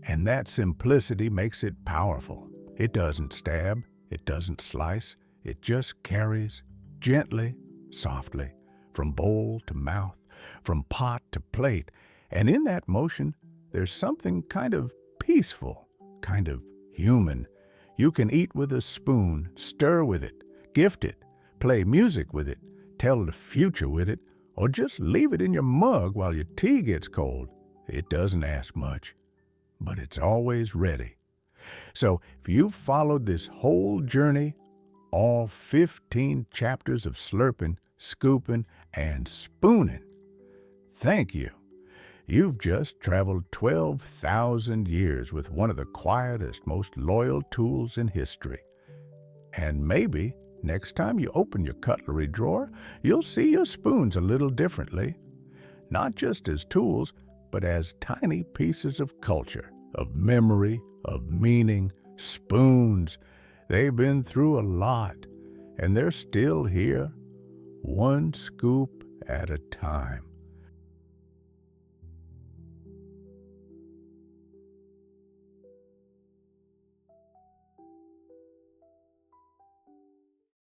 And that simplicity makes it powerful. It doesn't stab, it doesn't slice, it just carries gently, softly, from bowl to mouth, from pot to plate. And in that motion, there's something kind of peaceful, kind of human. You can eat with a spoon, stir with it, gift it, play music with it, tell the future with it, or just leave it in your mug while your tea gets cold. It doesn't ask much, but it's always ready. So if you've followed this whole journey, all 15 chapters of slurping, scooping, and spooning, thank you. You've just traveled 12,000 years with one of the quietest, most loyal tools in history. And maybe next time you open your cutlery drawer, you'll see your spoons a little differently. Not just as tools, but as tiny pieces of culture, of memory, of meaning. Spoons. They've been through a lot, and they're still here, one scoop at a time.